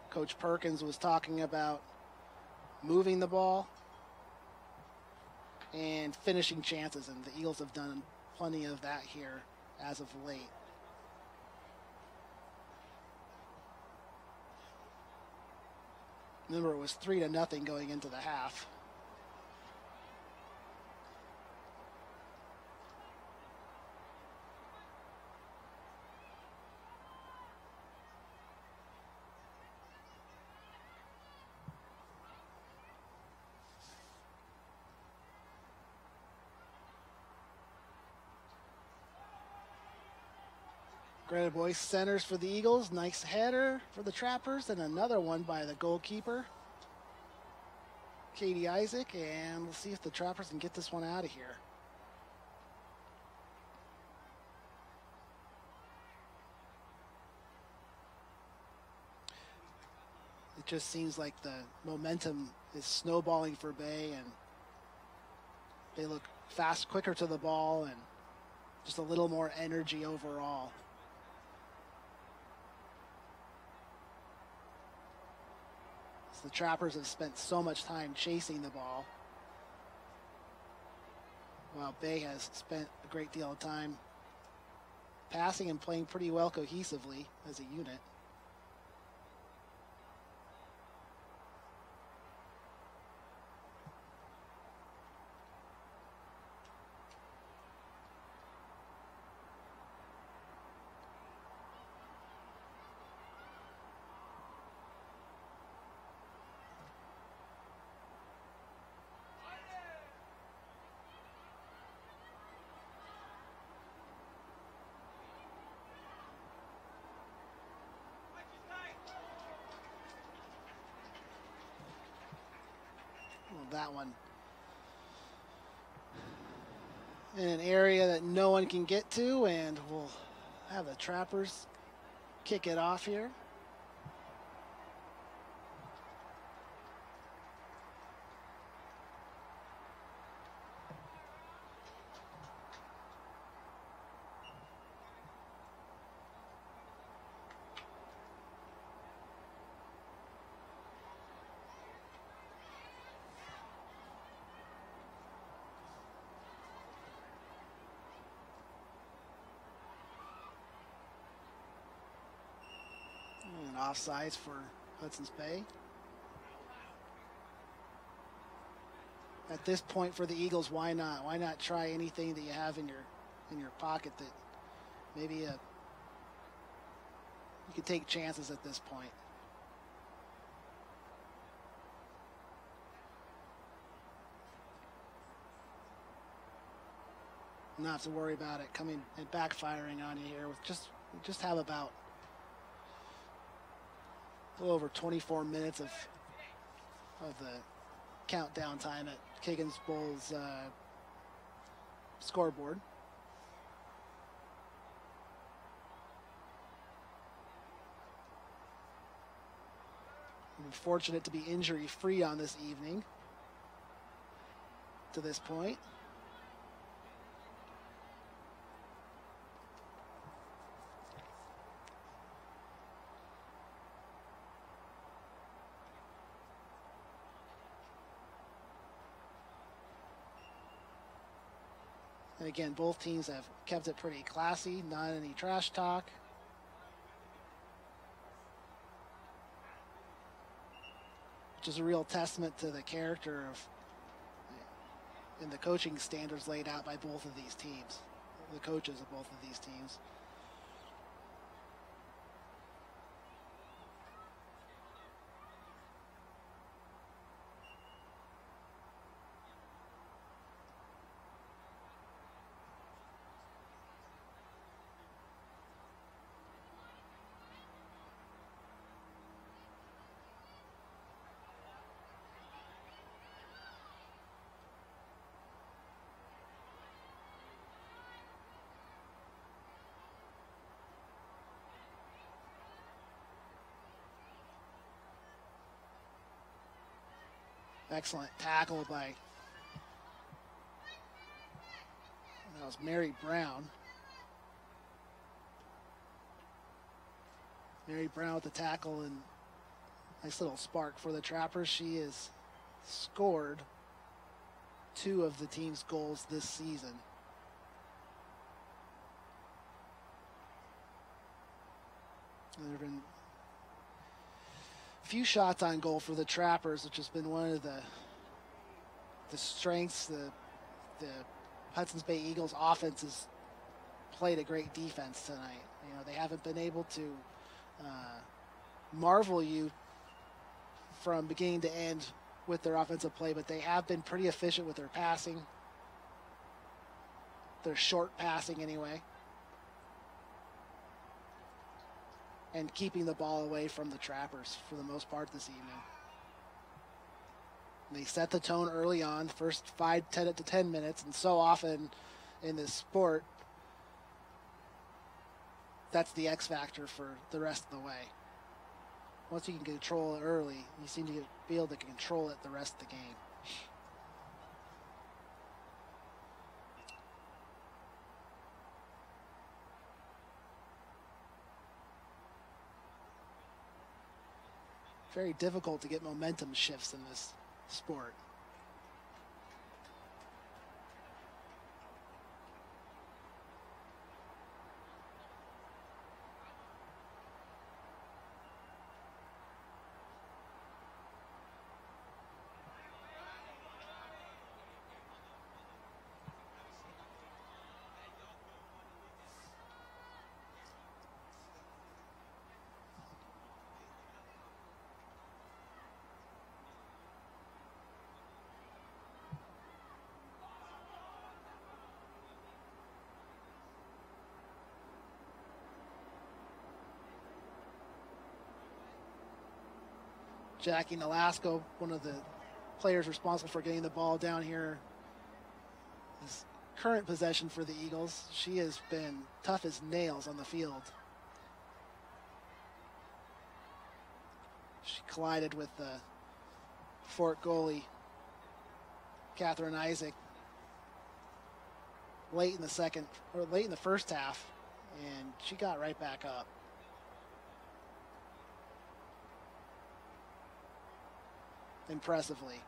S1: Coach Perkins was talking about moving the ball and finishing chances, and the Eagles have done plenty of that here as of late. Remember, it was 3-0 going into the half. Greta Boyce centers for the Eagles. Nice header for the Trappers, and another one by the goalkeeper, Katie Isaac. And we'll see if the Trappers can get this one out of here. It just seems like the momentum is snowballing for Bay, and they look fast, quicker to the ball, and just a little more energy overall. The Trappers have spent so much time chasing the ball, while Bay has spent a great deal of time passing and playing pretty well cohesively as a unit. That one in an area that no one can get to, and we'll have the Trappers kick it off here. And offsides for Hudson's Bay. At this point for the Eagles, why not? Why not try anything that you have in your pocket that maybe you could take chances at this point. Not have to worry about it coming and backfiring on you here. With just have about a little over 24 minutes of the countdown time at Kagan's Bowl's scoreboard. We're fortunate to be injury-free on this evening to this point. And again, both teams have kept it pretty classy, not any trash talk. Which is a real testament to the character of and the coaching standards laid out by both of these teams, the coaches of both of these teams. Excellent tackle by, that was Mary Brown. Mary Brown with the tackle, and nice little spark for the Trappers. She has scored 2 of the team's goals this season. There have been few shots on goal for the Trappers, which has been one of the strengths. The Hudson's Bay Eagles offense has played a great defense tonight. You know, they haven't been able to marvel you from beginning to end with their offensive play, but they have been pretty efficient with their passing, their short passing anyway, and keeping the ball away from the Trappers for the most part this evening. They set the tone early on, the first 5 to 10 minutes, and so often in this sport, that's the X factor for the rest of the way. Once you can control it early, you seem to be able to control it the rest of the game. Very difficult to get momentum shifts in this sport. Jackie Nolasco, one of the players responsible for getting the ball down here, this current possession for the Eagles. She has been tough as nails on the field. She collided with the Fort goalie, Catherine Isaac, late in the first half, and she got right back up. Impressively.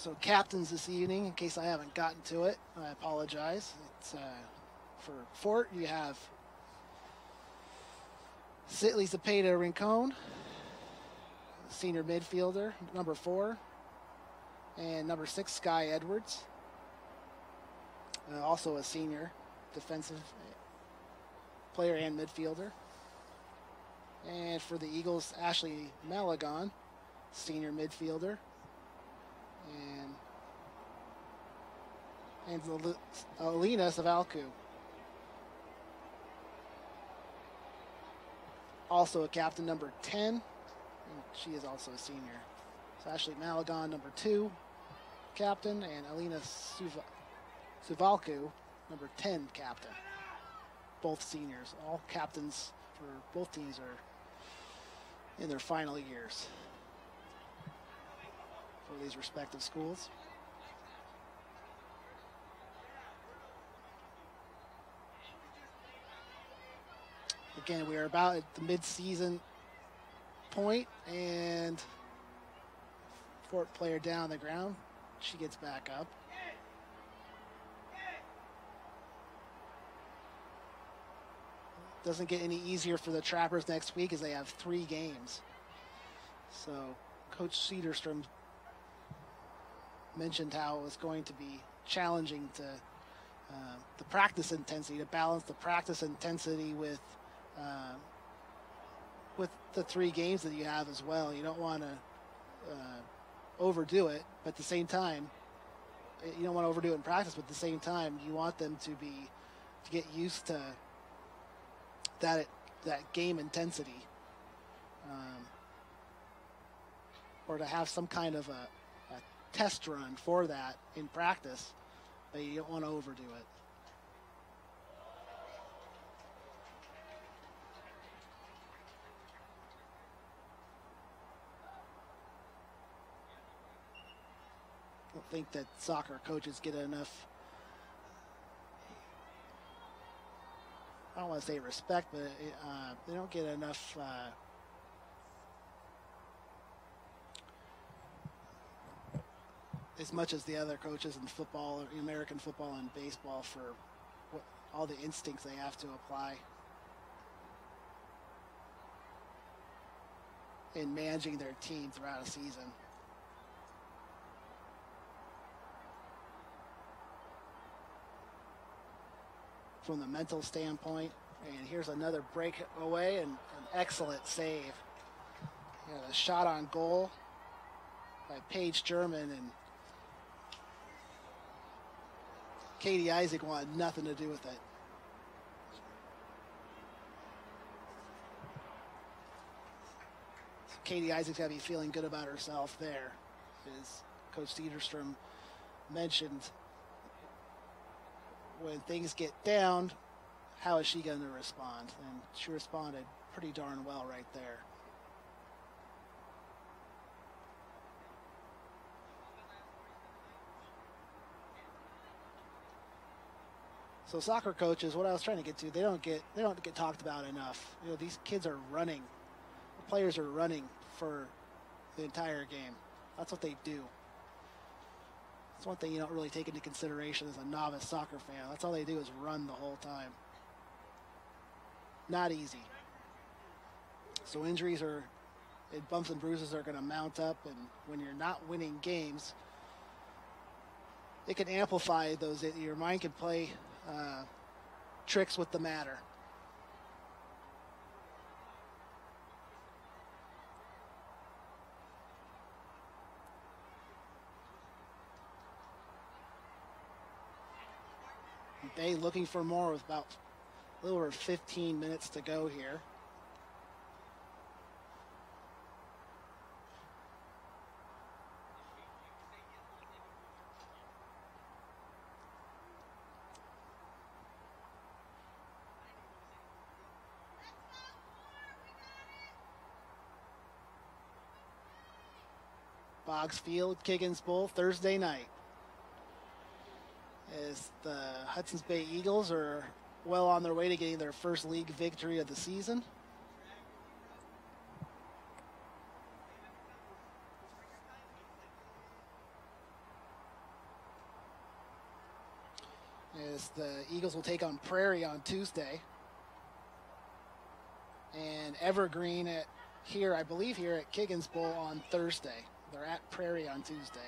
S1: So captains this evening, in case I haven't gotten to it, I apologize. It's for Fort, you have Sitley Zepeda Rincon, senior midfielder, number 4, and number 6, Sky Edwards, also a senior defensive player and midfielder. And for the Eagles, Ashley Malagon, senior midfielder, and Alina Savalku, also a captain, number 10, and she is also a senior. So Ashley Malagon, number 2, captain, and Alina Suvalku, number 10, captain. Both seniors. All captains for both teams are in their final years for these respective schools. Again, we are about at the mid-season point, and Fort player down on the ground. She gets back up. Doesn't get any easier for the Trappers next week as they have 3 games. So Coach Cedarstrom mentioned how it was going to be challenging to the practice intensity, to balance the practice intensity with the 3 games that you have as well. You don't want to overdo it, but at the same time, you don't want to overdo it in practice, but at the same time, you want them to get used to that game intensity, or to have some kind of a test run for that in practice, but you don't want to overdo it. I don't think that soccer coaches get enough, I don't want to say respect, but they don't get enough as much as the other coaches in football, or American football and baseball, for all the instincts they have to apply in managing their team throughout a season. From the mental standpoint, and here's another breakaway and an excellent save. A shot on goal by Paige German, and Katie Isaac wanted nothing to do with it. So Katie Isaac's got to be feeling good about herself there, as Coach Cedarstrom mentioned. When things get down, how is she going to respond? And she responded pretty darn well right there. So soccer coaches, what I was trying to get to, they don't get talked about enough. You know, these kids are running. The players are running for the entire game. That's what they do. That's one thing you don't really take into consideration as a novice soccer fan. That's all they do is run the whole time. Not easy. So injuries and bumps and bruises are going to mount up, and when you're not winning games, it can amplify those. Your mind can play tricks with the matter. Bay looking for more with about a little over 15 minutes to go here. Boggs Field, Kiggins Bowl, Thursday night, as the Hudson's Bay Eagles are well on their way to getting their first league victory of the season. as the Eagles will take on Prairie on Tuesday. And Evergreen I believe here at Kiggins Bowl on Thursday. They're at Prairie on Tuesday.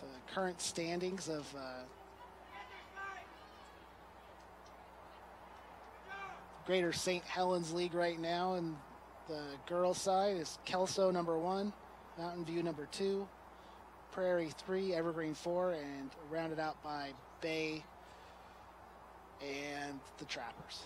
S1: The current standings of Greater St. Helens League right now, and the girls' side is Kelso number 1, Mountain View number 2, Prairie 3, Evergreen 4, and rounded out by Bay and the Trappers.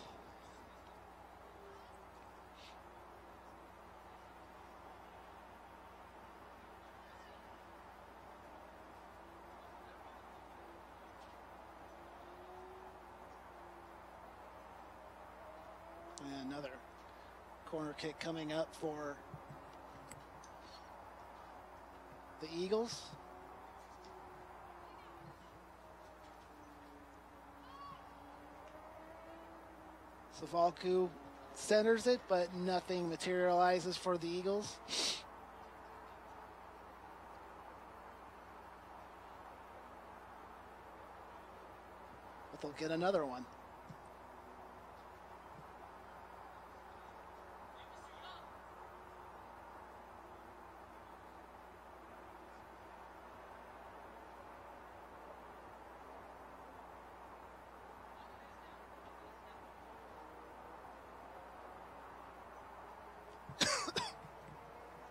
S1: And another corner kick coming up for the Eagles. Savalku centers it, but nothing materializes for the Eagles. But they'll get another one.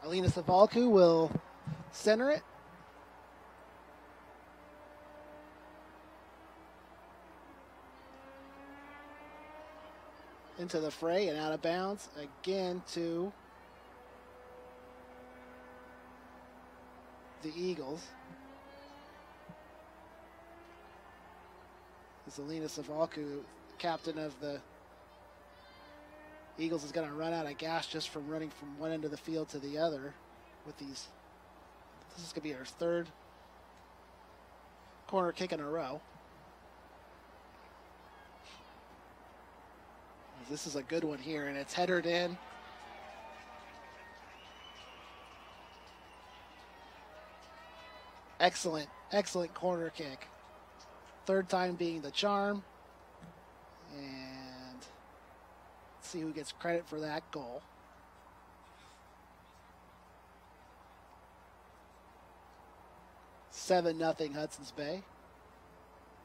S1: Alina Savalku will center it. Into the fray and out of bounds again to the Eagles. As Alina Savalku, captain of the Eagles, is going to run out of gas just from running from one end of the field to the other with these. This is going to be her third corner kick in a row. This is a good one here, and it's headed in. Excellent, excellent corner kick. Third time being the charm. And let's see who gets credit for that goal. Seven 0 Hudson's Bay.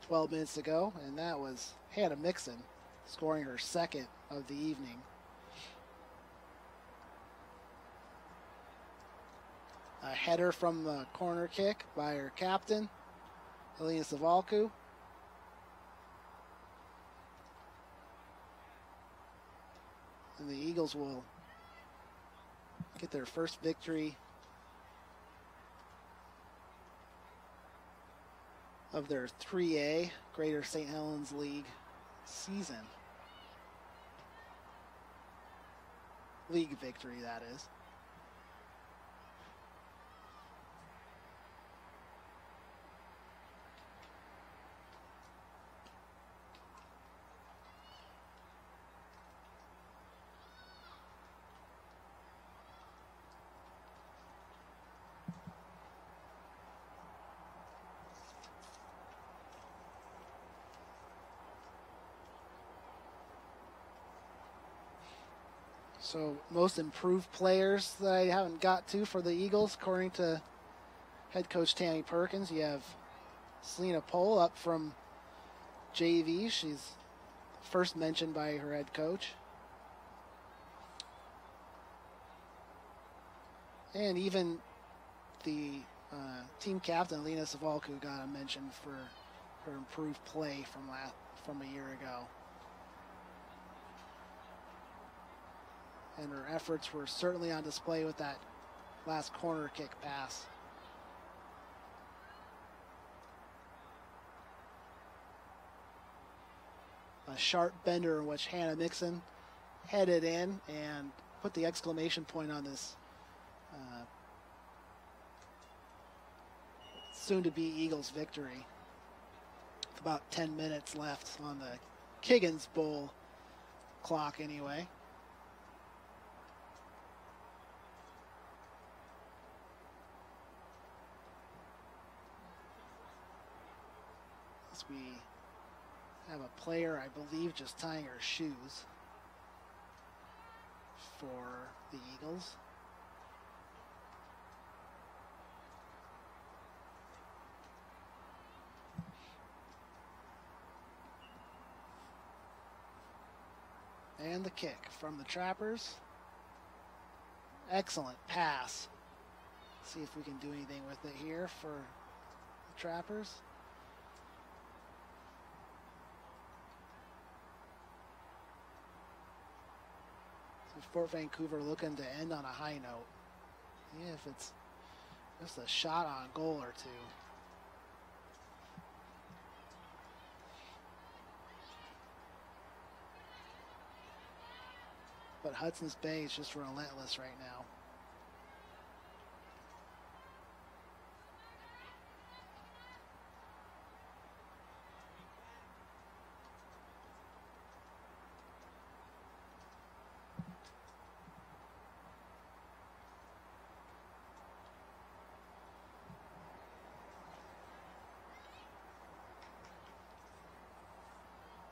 S1: 12 minutes to go, and that was Hannah Mixon scoring her second of the evening. A header from the corner kick by her captain, Alina Savalku. And the Eagles will get their first victory of their 3A Greater St. Helens League season. League victory, that is. So most improved players that I haven't got to for the Eagles, according to head coach Tammy Perkins, you have Selena Pohl up from JV. She's first mentioned by her head coach. And even the team captain, Alina Savalku, got a mention for her improved play from a year ago. And her efforts were certainly on display with that last corner kick pass. A sharp bender in which Hannah Mixon headed in and put the exclamation point on this soon-to-be Eagles victory. With about 10 minutes left on the Kiggins Bowl clock anyway. As we have a player, I believe, just tying her shoes for the Eagles. And the kick from the Trappers. Excellent pass. See if we can do anything with it here for the Trappers. So Fort Vancouver looking to end on a high note. Yeah, if it's just a shot on goal or two. But Hudson's Bay is just relentless right now.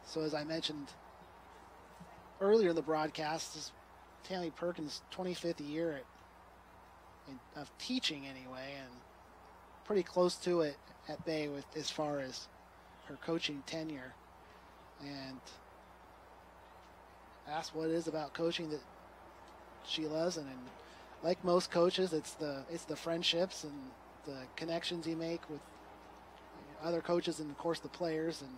S1: So as I mentioned earlier in the broadcast, this is Tammy Perkins' 25th year of teaching anyway, and pretty close to it at Bay with as far as her coaching tenure. And that's what it is about coaching that she loves, and like most coaches, it's the friendships and the connections you make with other coaches and of course the players. And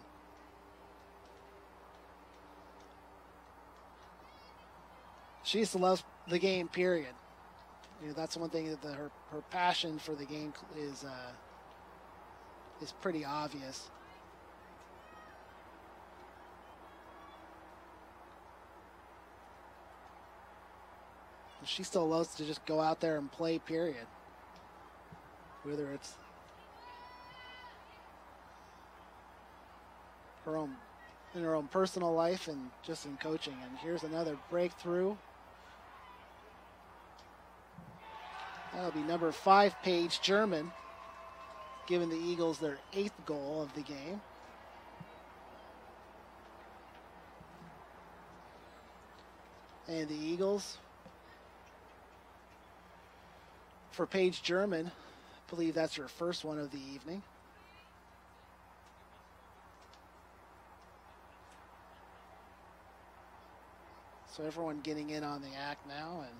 S1: she used to love the game, period. You know, that's one thing that her passion for the game is pretty obvious. She still loves to just go out there and play, period. Whether it's in her own personal life and just in coaching. And here's another breakthrough. That'll be number 5, Paige German, giving the Eagles their 8th goal of the game. And the Eagles, for Paige German, I believe that's her first one of the evening. So everyone getting in on the act now, and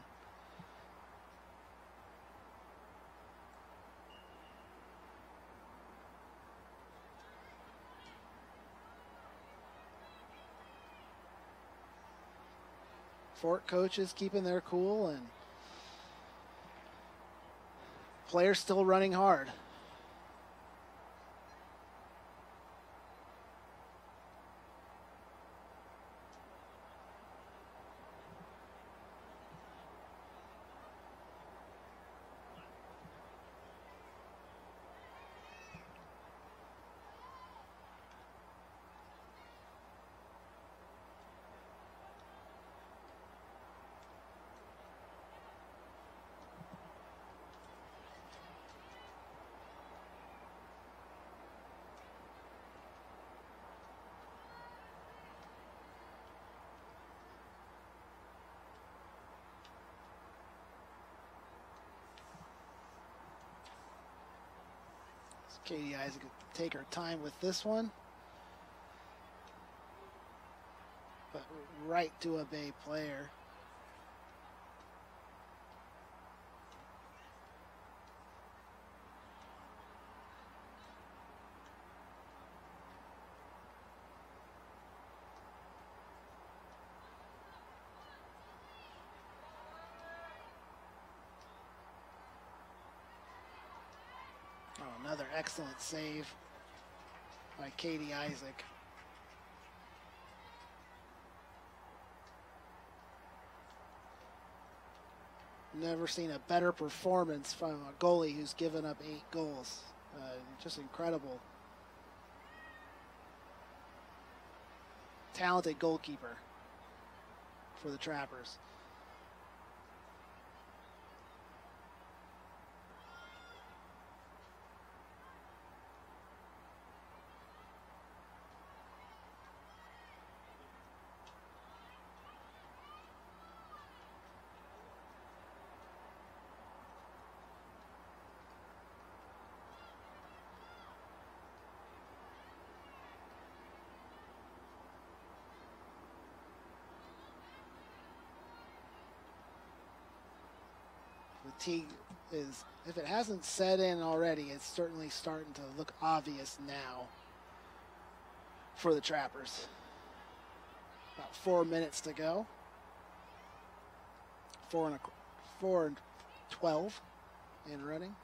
S1: Fort coaches keeping their cool, and players still running hard. Katie Isaac will take her time with this one. But right to a Bay player. Another excellent save by Katie Isaac. Never seen a better performance from a goalie who's given up 8 goals. Just incredible. Talented goalkeeper for the Trappers. fatigue is, if it hasn't set in already, it's certainly starting to look obvious now for the Trappers. About 4 minutes to go. 4 and 12 in running.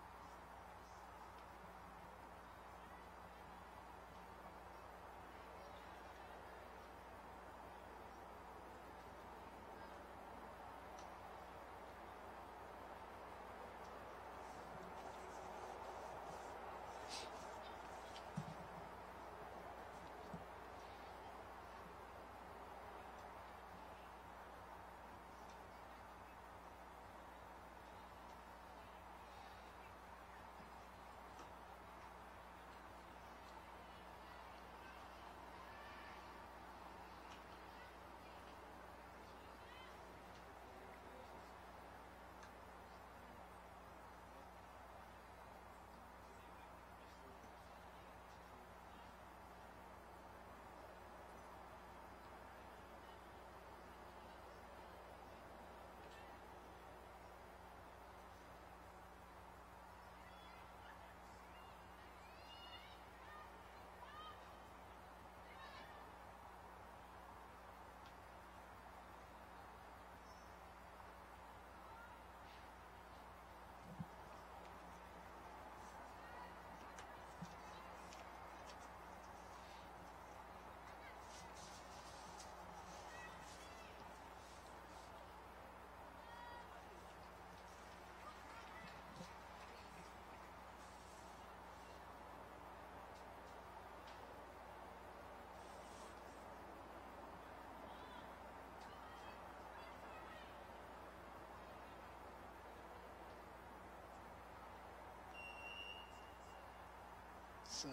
S1: So,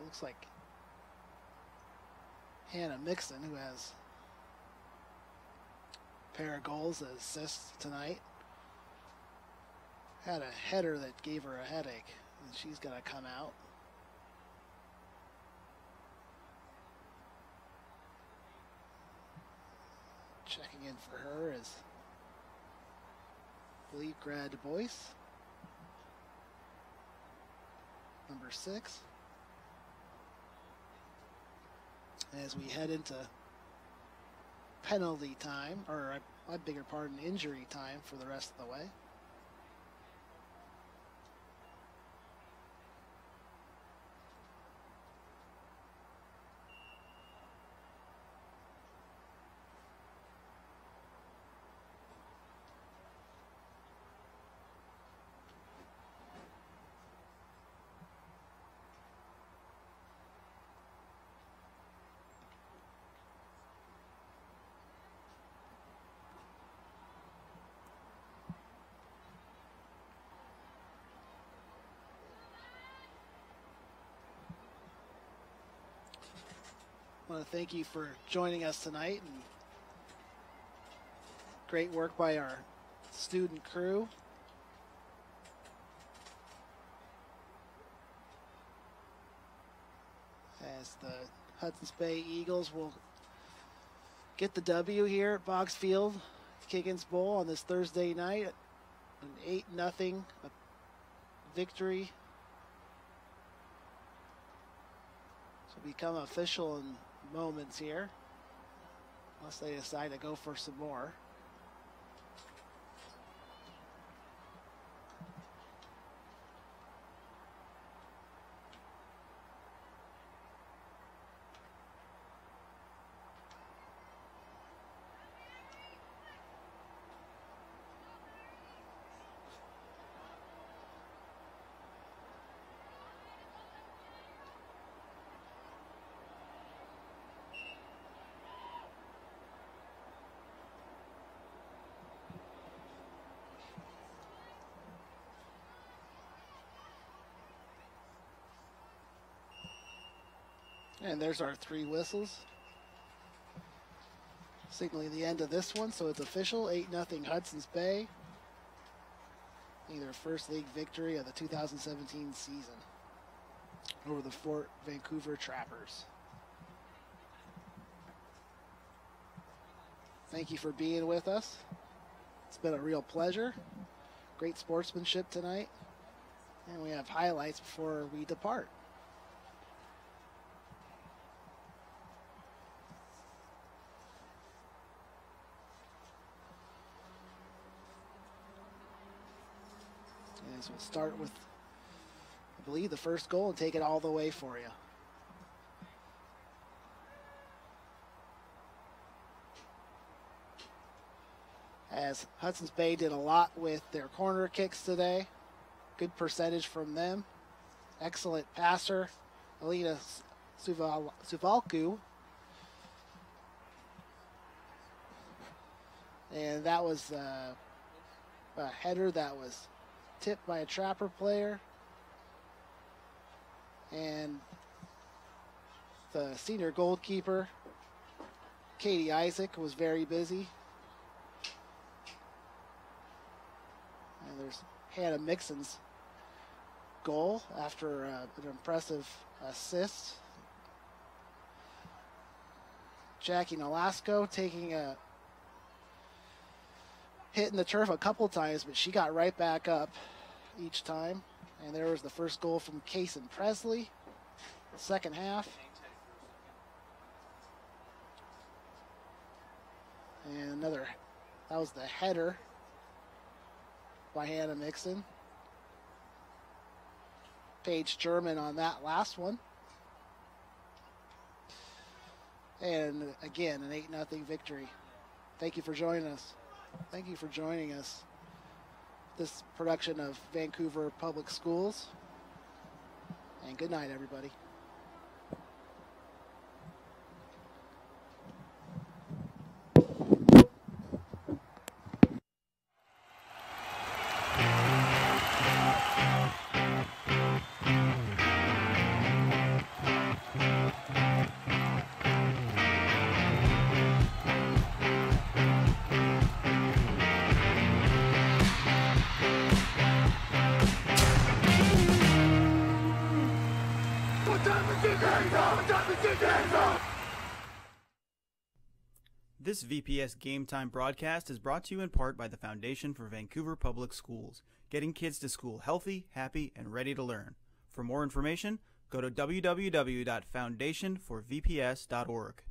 S1: looks like Hannah Mixon, who has a pair of goals and assists tonight, had a header that gave her a headache, and she's going to come out. Checking in for her is, I believe, Grad Du Bois, number 6. As we head into penalty time, or I beg your pardon, injury time for the rest of the way. I want to thank you for joining us tonight, and great work by our student crew. As the Hudson's Bay Eagles will get the W here at Boggs Field Kiggins Bowl on this Thursday night, an 8-0 victory. This will become official in moments here, unless they decide to go for some more. And there's our 3 whistles, signaling the end of this one, so it's official, 8-0 Hudson's Bay. Their first league victory of the 2017 season over the Fort Vancouver Trappers. Thank you for being with us. It's been a real pleasure. great sportsmanship tonight. And we have highlights before we depart. And so we'll start with, I believe, the first goal and take it all the way for you. As Hudson's Bay did a lot with their corner kicks today. Good percentage from them. Excellent passer, Alina Suvalku. And that was a header that was tipped by a Trapper player. And the senior goalkeeper, Katie Isaac, was very busy. And there's Hannah Mixon's goal after an impressive assist. Jackie Nolasco taking a hit in the turf a couple times, but she got right back up each time. And there was the first goal from Kaysen Presley, second half. And another, that was the header by Hannah Mixon. Paige German on that last one. And again, an 8-0 victory. Thank you for joining us. Thank you for joining us. This production of Vancouver Public Schools. And good night, everybody.
S2: This VPS Game Time broadcast is brought to you in part by the Foundation for Vancouver Public Schools, getting kids to school healthy, happy, and ready to learn. For more information, go to www.foundationforvps.org.